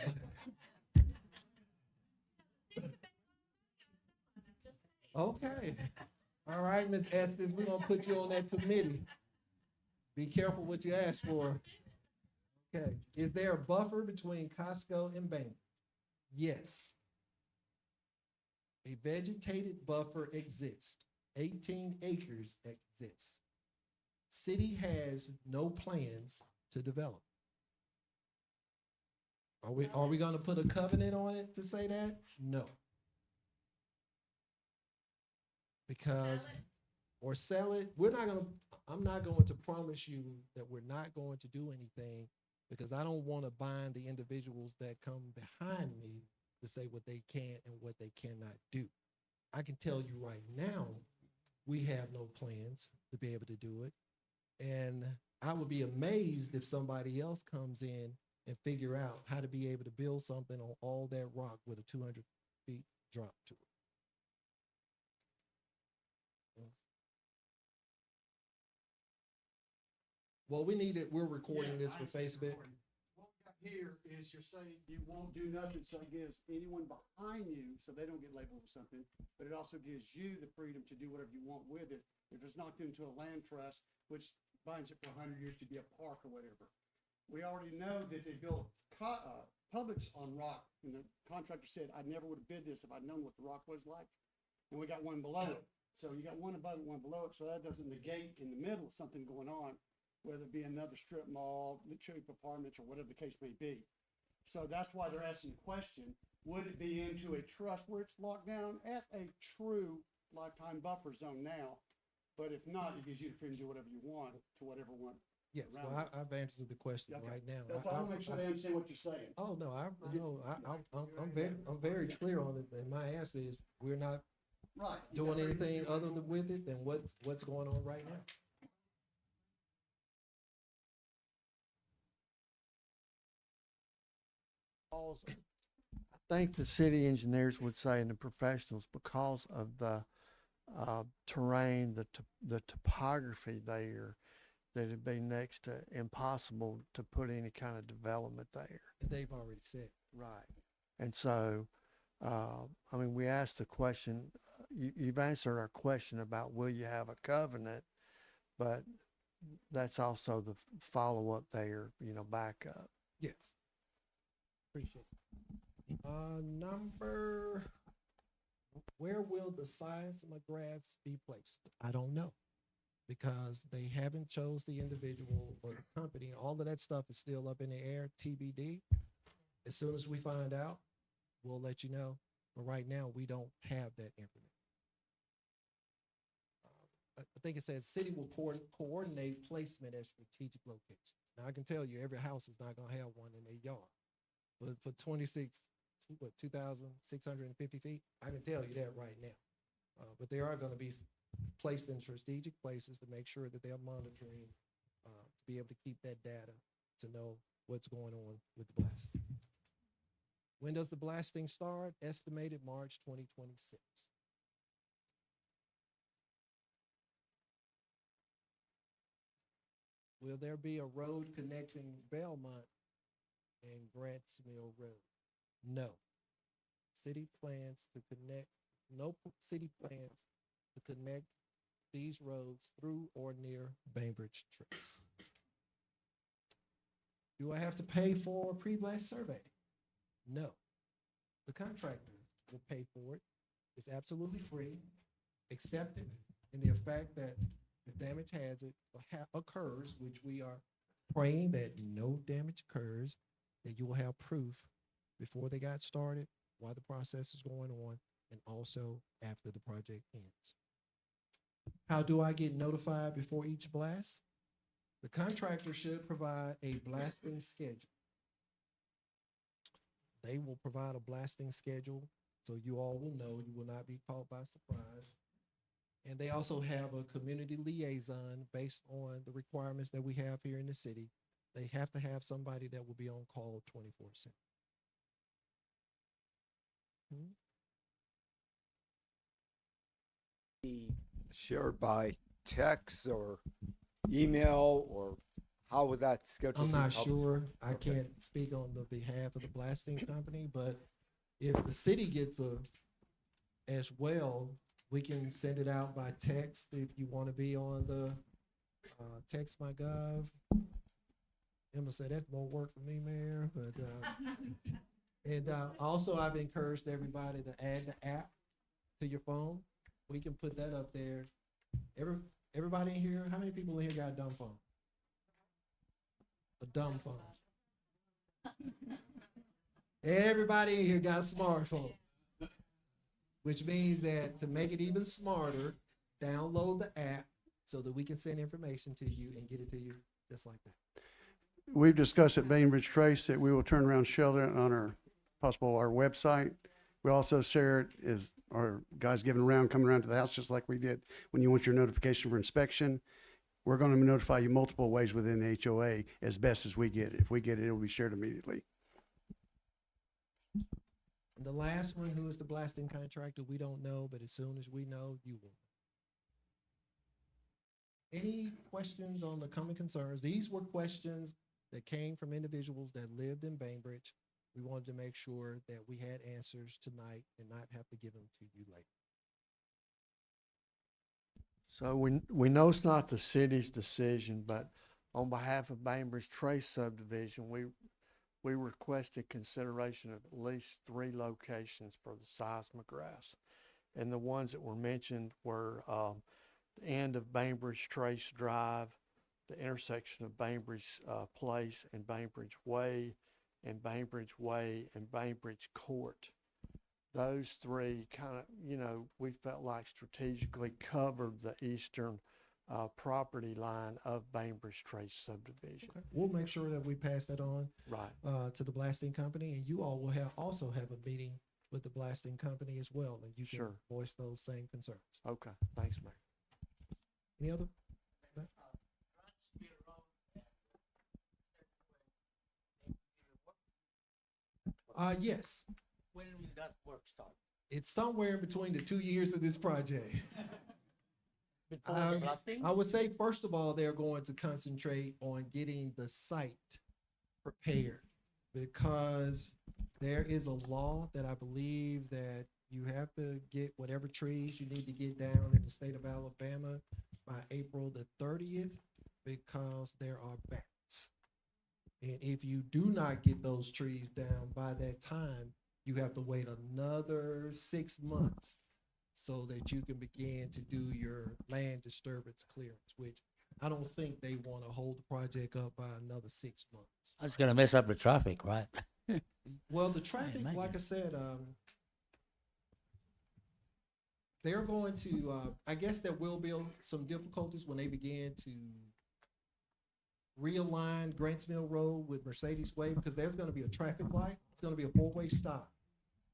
Speaker 1: okay. All right, Ms. Estes, we're gonna put you on that committee. Be careful what you ask for. Okay. Is there a buffer between Costco and Bainbridge? Yes. A vegetated buffer exists. 18 acres exists. City has no plans to develop. Are we gonna put a covenant on it to say that? No. Because, or sell it, I'm not going to promise you that we're not going to do anything, because I don't want to bind the individuals that come behind me to say what they can and what they cannot do. I can tell you right now, we have no plans to be able to do it. And I would be amazed if somebody else comes in and figure out how to be able to build something on all that rock with a 200 feet drop to it. Well, we're recording this for Facebook.
Speaker 12: What we got here is you're saying you won't do nothing, so it gives anyone behind you, so they don't get labeled with something, but it also gives you the freedom to do whatever you want with it. If it's knocked into a land trust, which binds it for 100 years to be a park or whatever. We already know that they built Publix on rock, and the contractor said, I never would have bid this if I'd known what the rock was like. And we got one below it. So you got one above it, one below it, so that doesn't negate in the middle something going on, whether it be another strip mall, cheap apartments, or whatever the case may be. So that's why they're asking the question, would it be into a trust where it's locked down as a true lifetime buffer zone now? But if not, it gives you the freedom to do whatever you want to whatever one.
Speaker 1: Yes, well, I've answered the question
Speaker 12: Okay.
Speaker 1: right now.
Speaker 12: That's all I want to make sure they understand what you're saying.
Speaker 1: Oh, no, I'm very clear on it, and my answer is, we're not
Speaker 12: Right.
Speaker 1: doing anything other than with it than what's going on right now.
Speaker 13: I think the city engineers would say, and the professionals, because of the terrain, the topography there, that it'd be next to impossible to put any kind of development there.
Speaker 1: And they've already said.
Speaker 13: Right. And so, I mean, we asked the question, you've answered our question about will you have a covenant, but that's also the follow-up there, backup.
Speaker 1: Yes. Appreciate it. Where will the seismographs be placed? I don't know, because they haven't chose the individual or the company. All of that stuff is still up in the air, TBD. As soon as we find out, we'll let you know. But right now, we don't have that information. I think it says city will coordinate placement at strategic locations. Now, I can tell you every house is not going to have one in their yard. But for 2,650 feet, I can tell you that right now. But they are going to be placed in strategic places to make sure that they're monitoring, to be able to keep that data, to know what's going on with the blast. When does the blasting start? Estimated March 2026. Will there be a road connecting Belmont and Grants Mill Road? No. City plans to connect, no city plans to connect these roads through or near Bainbridge Trace. Do I have to pay for a pre-blast survey? No. The contractor will pay for it. It's absolutely free, except in the fact that if damage occurs, which we are praying that no damage occurs, that you will have proof before they got started, while the process is going on, and also after the project ends. How do I get notified before each blast? The contractor should provide a blasting schedule. They will provide a blasting schedule, so you all will know, you will not be caught by surprise. And they also have a community liaison based on the requirements that we have here in the city. They have to have somebody that will be on call 24/7.
Speaker 14: Be shared by text or email, or how would that schedule?
Speaker 1: I'm
Speaker 14: be
Speaker 1: not
Speaker 14: published?
Speaker 1: sure. I
Speaker 14: Okay.
Speaker 1: can't speak on the behalf of the blasting company, but if the city gets as well, we can send it out by text if you want to be on the text my gov. Emma said that's more work for me, Mayor, but and also I've encouraged everybody to add the app to your phone, we can put that up there. Everybody in here, how many people in here got a dumb phone? A dumb phone. Everybody in here got a smartphone. Which means that to make it even smarter, download the app so that we can send information to you and get it to you just like that.
Speaker 12: We've discussed at Bainbridge Trace that we will turn around shelter on our website. We also share it as our guys coming around to the house, just like we did when you want your notification for inspection. We're going to notify you multiple ways within the HOA as best as we get it. If we get it, it will be shared immediately.
Speaker 1: And the last one, who is the blasting contractor, we don't know, but as soon as we know, you will. Any questions on the common concerns? These were questions that came from individuals that lived in Bainbridge. We wanted to make sure that we had answers tonight and not have to give them to you later.
Speaker 13: So we know it's not the city's decision, but on behalf of Bainbridge Trace subdivision, we requested consideration of at least 3 locations for the seismograph. And the ones that were mentioned were the end of Bainbridge Trace Drive, the intersection of Bainbridge Place and Bainbridge Way, and Bainbridge Way and Bainbridge Court. Those 3 kind of, we felt like strategically covered the eastern property line of Bainbridge Trace subdivision.
Speaker 1: Okay. We'll make sure that we pass that on
Speaker 13: Right.
Speaker 1: to the blasting company, and you all will also have a meeting with the blasting company as well, and you can
Speaker 13: Sure.
Speaker 1: voice those same concerns.
Speaker 13: Okay. Thanks, Mayor.
Speaker 1: Any other? Yes.
Speaker 15: When will that work start?
Speaker 1: It's somewhere in between the 2 years of this project.
Speaker 15: Before the blasting?
Speaker 1: I would say, first of all, they're going to concentrate on getting the site prepared, because there is a law that I believe that you have to get whatever trees you need to get down in the state of Alabama by April the 30th, because there are bats. And if you do not get those trees down by that time, you have to wait another 6 months so that you can begin to do your land disturbance clearance, which I don't think they want to hold the project up by another 6 months.
Speaker 15: That's gonna mess up the traffic, right?
Speaker 1: Well, the traffic,
Speaker 15: imagine.
Speaker 1: like I said, they're going to, I guess there will be some difficulties when they begin to realign Grants Mill Road with Mercedes Way, because there's going to be a traffic light. It's going to be a 4-way stop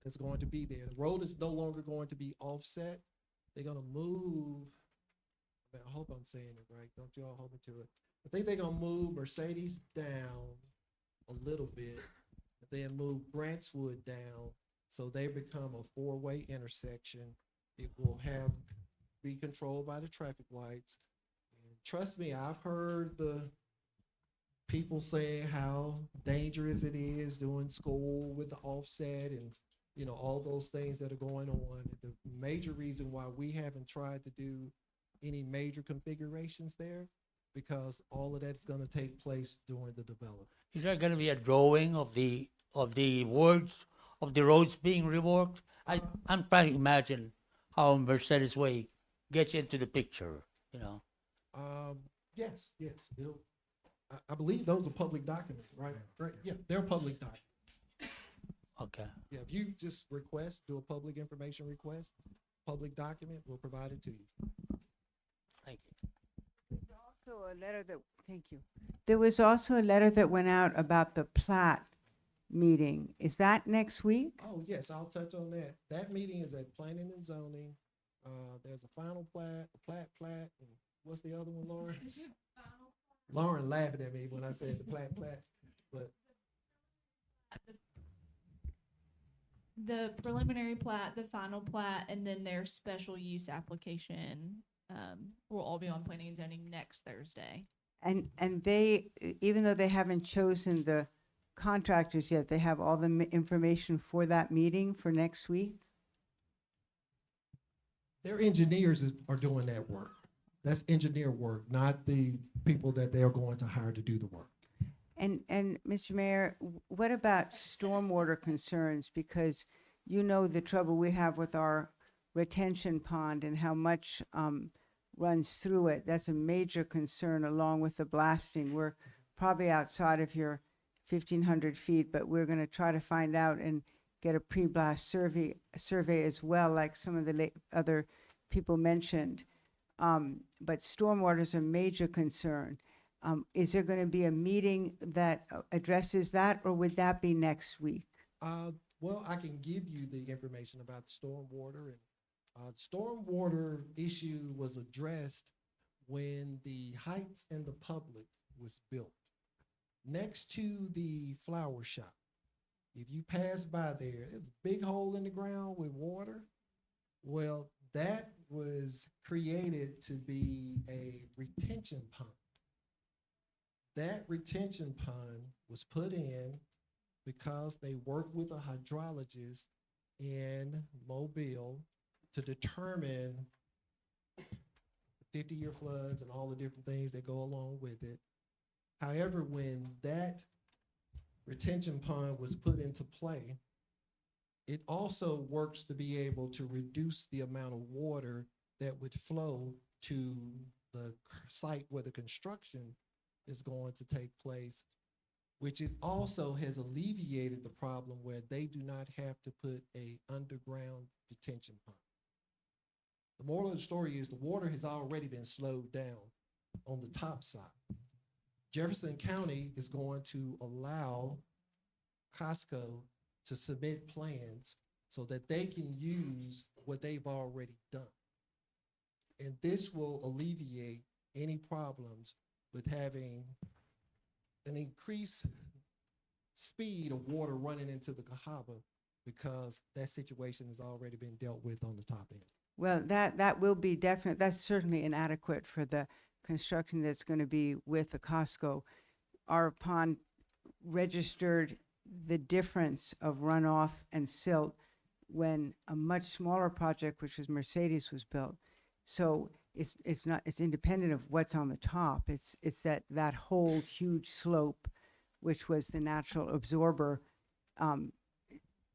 Speaker 1: that's going to be there. The road is no longer going to be offset. They're going to move, I hope I'm saying it right. Don't you all hold me to it. I think they're going to move Mercedes down a little bit, then move Grantswood down, so they become a 4-way intersection. It will be controlled by the traffic lights. And trust me, I've heard the people saying how dangerous it is doing school with the offset and, all those things that are going on. The major reason why we haven't tried to do any major configurations there, because all of that's going to take place during the development.
Speaker 15: Is there gonna be a drawing of the words of the roads being reworked? I'm trying to imagine how Mercedes Way gets into the picture,
Speaker 1: Yes. I believe those are public documents, right? Right. Yeah, they're public documents.
Speaker 15: Okay.
Speaker 1: Yeah, if you just do a public information request, public document, we'll provide it to you.
Speaker 15: Thank you.
Speaker 16: Also a letter thank you. There was also a letter that went out about the plat meeting. Is that next week?
Speaker 1: Oh, yes, I'll touch on that. That meeting is at planning and zoning. There's a final plat, and what's the other one, Lauren? Lauren laughed at me when I said the plat, but
Speaker 17: the preliminary plat, the final plat, and then their special use application will all be on planning and zoning next Thursday.
Speaker 16: And they, even though they haven't chosen the contractors yet, they have all the information for that meeting for next week?
Speaker 1: their engineers are doing that work. That's engineer work, not the people that they are going to hire to do the work.
Speaker 16: And Mr. Mayor, what about stormwater concerns? Because you know the trouble we have with our retention pond and how much runs through it. That's a major concern along with the blasting. We're probably outside of your 1,500 feet, but we're going to try to find out and get a pre-blast survey as well, like some of the other people mentioned. But stormwater is a major concern. Is there going to be a meeting that addresses that, or would that be next week?
Speaker 1: Well, I can give you the information about the stormwater, and stormwater issue was addressed when the Heights and the Public was built next to the flower shop. If you pass by there, there's a big hole in the ground with water. Well, that was created to be a retention pond. That retention pond was put in because they worked with a hydrologist in Mobile to determine 50-year floods and all the different things that go along with it. However, when that retention pond was put into play, it also works to be able to reduce the amount of water that would flow to the site where the construction is going to take place, which it also has alleviated the problem where they do not have to put a underground detention pond. The moral of the story is the water has already been slowed down on the top side. Jefferson County is going to allow Costco to submit plans so that they can use what they've already done. And this will alleviate any problems with having an increased speed of water running into the Cahaba, because that situation has already been dealt with on the top end.
Speaker 16: Well, that will be definite. That's certainly inadequate for the construction that's going to be with the Costco. Our pond registered the difference of runoff and silt when a much smaller project, which was Mercedes, was built. So it's independent of what's on the top. It's that whole huge slope, which was the natural absorber,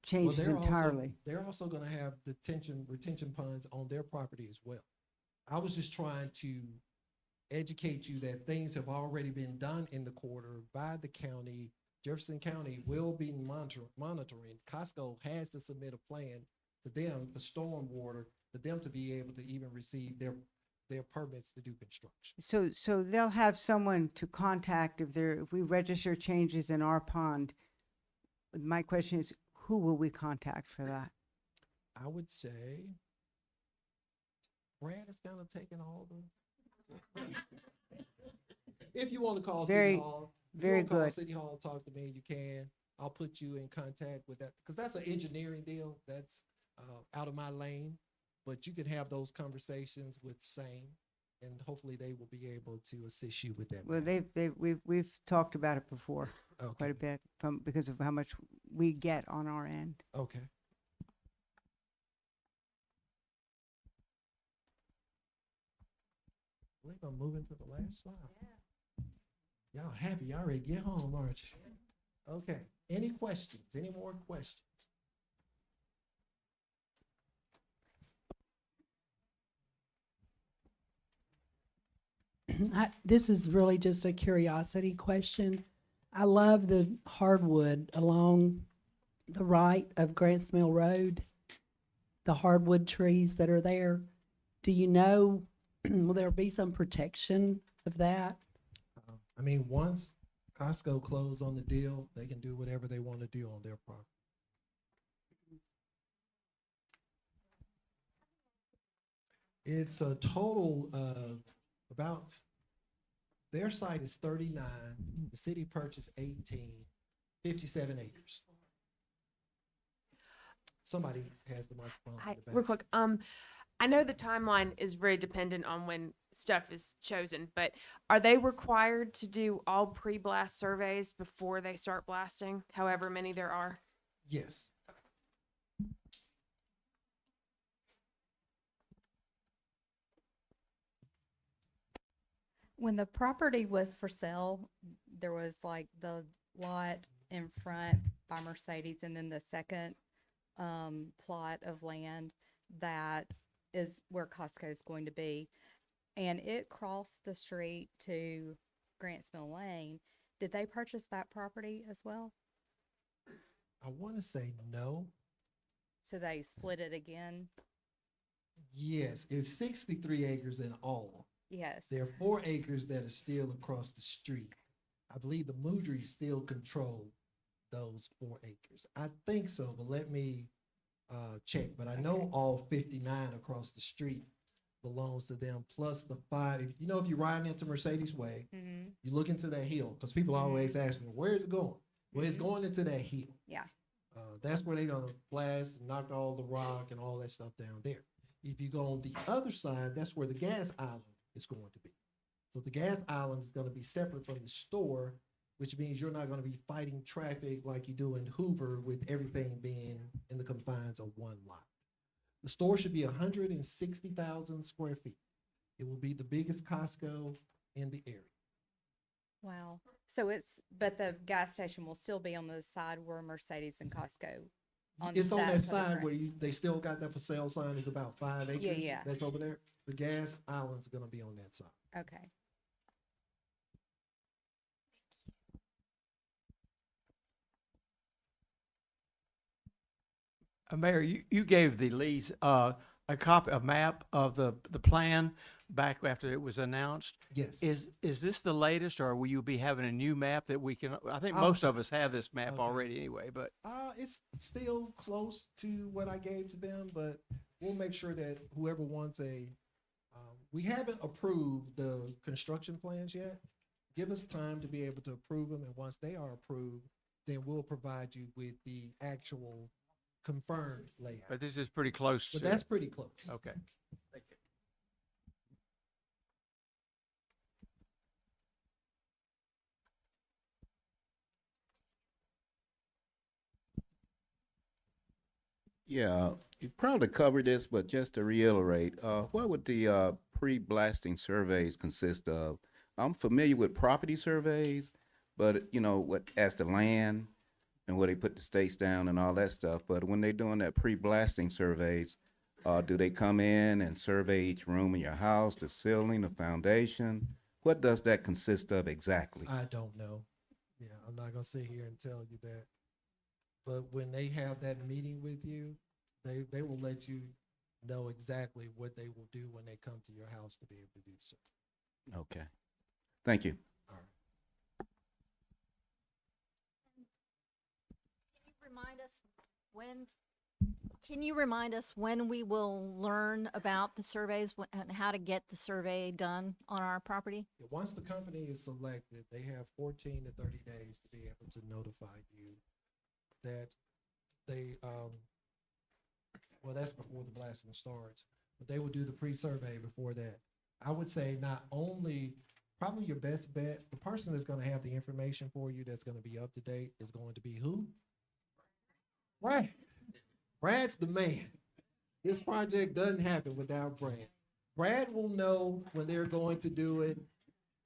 Speaker 16: changes entirely.
Speaker 1: They're also going to have retention ponds on their property as well. I was just trying to educate you that things have already been done in the quarter by the county. Jefferson County will be monitoring. Costco has to submit a plan to them, the stormwater, for them to be able to even receive their permits to do construction.
Speaker 16: So they'll have someone to contact if we register changes in our pond. My question is, who will we contact for that?
Speaker 1: I would say Brad is kind of taking all the. If you want to call City Hall,
Speaker 16: very good.
Speaker 1: City Hall, talk to me. You can. I'll put you in contact with that, because that's an engineering deal. That's out of my lane. But you can have those conversations with SAME, and hopefully they will be able to assist you with that.
Speaker 16: Well, we've talked about it before, quite a bit, because of how much we get on our end.
Speaker 1: Okay. I believe I'm moving to the last slide. Y'all happy? Y'all ready to get home, aren't you? Okay. Any questions? Any more questions?
Speaker 18: This is really just a curiosity question. I love the hardwood along the right of Grants Mill Road, the hardwood trees that are there. Do you know, will there be some protection of that?
Speaker 1: I mean, once Costco closed on the deal, they can do whatever they want to do on their property. It's a total of about, their site is 39, the city purchased 18, 57 acres. Somebody has the microphone.
Speaker 6: Hi,
Speaker 1: in the back.
Speaker 6: real quick. I know the timeline is very dependent on when stuff is chosen, but are they required to do all pre-blast surveys before they start blasting, however many there are?
Speaker 1: Yes.
Speaker 3: When the property was for sale, there was like the lot in front by Mercedes, and then the second plot of land. that is where Costco is going to be. And it crossed the street to Grants Mill Lane. Did they purchase that property as well?
Speaker 1: I want to say no.
Speaker 3: So they split it again?
Speaker 1: Yes, it's 63 acres in all.
Speaker 3: Yes.
Speaker 1: There are 4 acres that are still across the street. I believe the Moudries still control those 4 acres. I think so, but let me check. But I know all 59 across the street belongs to them, plus the 5. You know, if you're riding into Mercedes Way,
Speaker 3: Mm-hmm.
Speaker 1: you look into that hill, because people always ask me, where is it going? Well, it's going into that hill.
Speaker 3: Yeah.
Speaker 1: That's where they're gonna blast and knock all the rock and all that stuff down there. If you go on the other side, that's where the gas island is going to be. So the gas island is gonna be separate from the store, which means you're not gonna be fighting traffic like you do in Hoover with everything being in the confines of one lot. The store should be 160,000 square feet. It will be the biggest Costco in the area.
Speaker 3: Wow. So but the gas station will still be on the side where Mercedes and Costco.
Speaker 1: It's on that
Speaker 3: for the
Speaker 1: side where
Speaker 3: Grants.
Speaker 1: they still got that for sale sign. It's about 5 acres.
Speaker 3: yeah.
Speaker 1: That's over there. The gas island's gonna be on that side.
Speaker 3: Okay.
Speaker 19: Mayor, you gave the lease a map of the plan back after it was announced.
Speaker 1: Yes.
Speaker 19: Is this the latest, or will you be having a new map that we can? I think
Speaker 1: Oh,
Speaker 19: most of us have this map
Speaker 1: okay.
Speaker 19: already anyway. But
Speaker 1: It's still close to what I gave to them, but we'll make sure that whoever wants we haven't approved the construction plans yet. Give us time to be able to approve them, and once they are approved, then we'll provide you with the actual confirmed layout.
Speaker 19: but this is pretty close.
Speaker 1: But
Speaker 19: to
Speaker 1: that's pretty close.
Speaker 19: okay. Thank you.
Speaker 20: Yeah, you probably covered this, but just to reiterate, what would the pre-blasting surveys consist of? I'm familiar with property surveys, but you know, as the land and where they put the stakes down and all that stuff. But when they're doing that pre-blasting surveys, do they come in and survey each room in your house, the ceiling, the foundation? What does that consist of exactly?
Speaker 1: I don't know. Yeah, I'm not gonna sit here and tell you that. But when they have that meeting with you, they will let you know exactly what they will do when they come to your house to be able to do so.
Speaker 20: Okay, thank you.
Speaker 1: All right.
Speaker 10: Can you remind us when we will learn about the surveys and how to get the survey done on our property?
Speaker 1: Yeah, once the company is selected, they have 14 to 30 days to be able to notify you that they, well, that's before the blasting starts, but they will do the pre-survey before that. I would say not only, probably your best bet, the person that's gonna have the information for you that's gonna be up to date is going to be who? Brad. Brad's the man. This project doesn't happen without Brad. Brad will know when they're going to do it.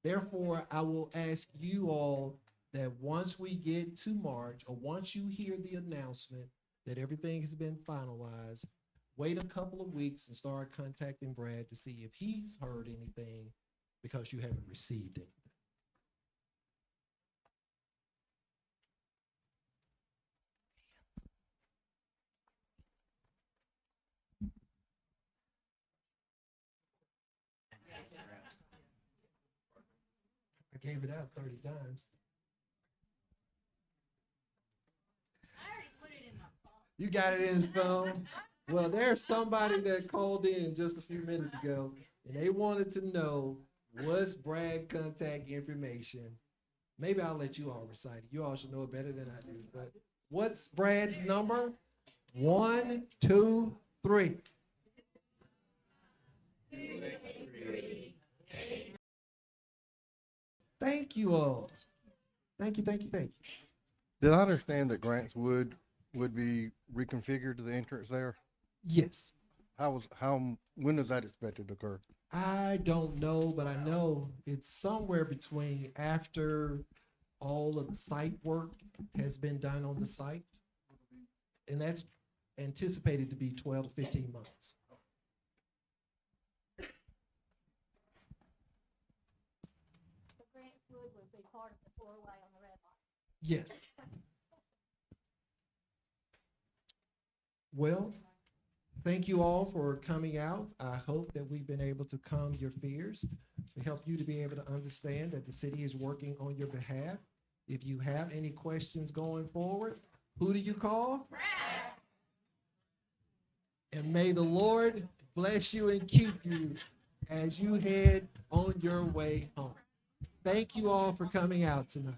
Speaker 1: Therefore, I will ask you all that once we get to March, or once you hear the announcement that everything has been finalized, wait a couple of weeks and start contacting Brad to see if he's heard anything, because you haven't received anything. I gave it out 30 times. You got it in his phone? Well, there's somebody that called in just a few minutes ago, and they wanted to know what's Brad contact information. Maybe I'll let you all recite it. You all should know it better than I do. But what's Brad's number? 1, 2, 3. Thank you all. Thank you, thank you, thank you.
Speaker 12: Did I understand that Grants would be reconfigured to the entrance there?
Speaker 1: Yes.
Speaker 12: When is that expected to occur?
Speaker 1: I don't know, but I know it's somewhere between after all of the site work has been done on the site. And that's anticipated to be 12 to 15 months.
Speaker 11: The Grants Wood would be part of the 4-way on the red line.
Speaker 1: Yes. Well, thank you all for coming out. I hope that we've been able to calm your fears, to help you to be able to understand that the city is working on your behalf. If you have any questions going forward, who do you call? And may the Lord bless you and keep you as you head on your way home. Thank you all for coming out tonight.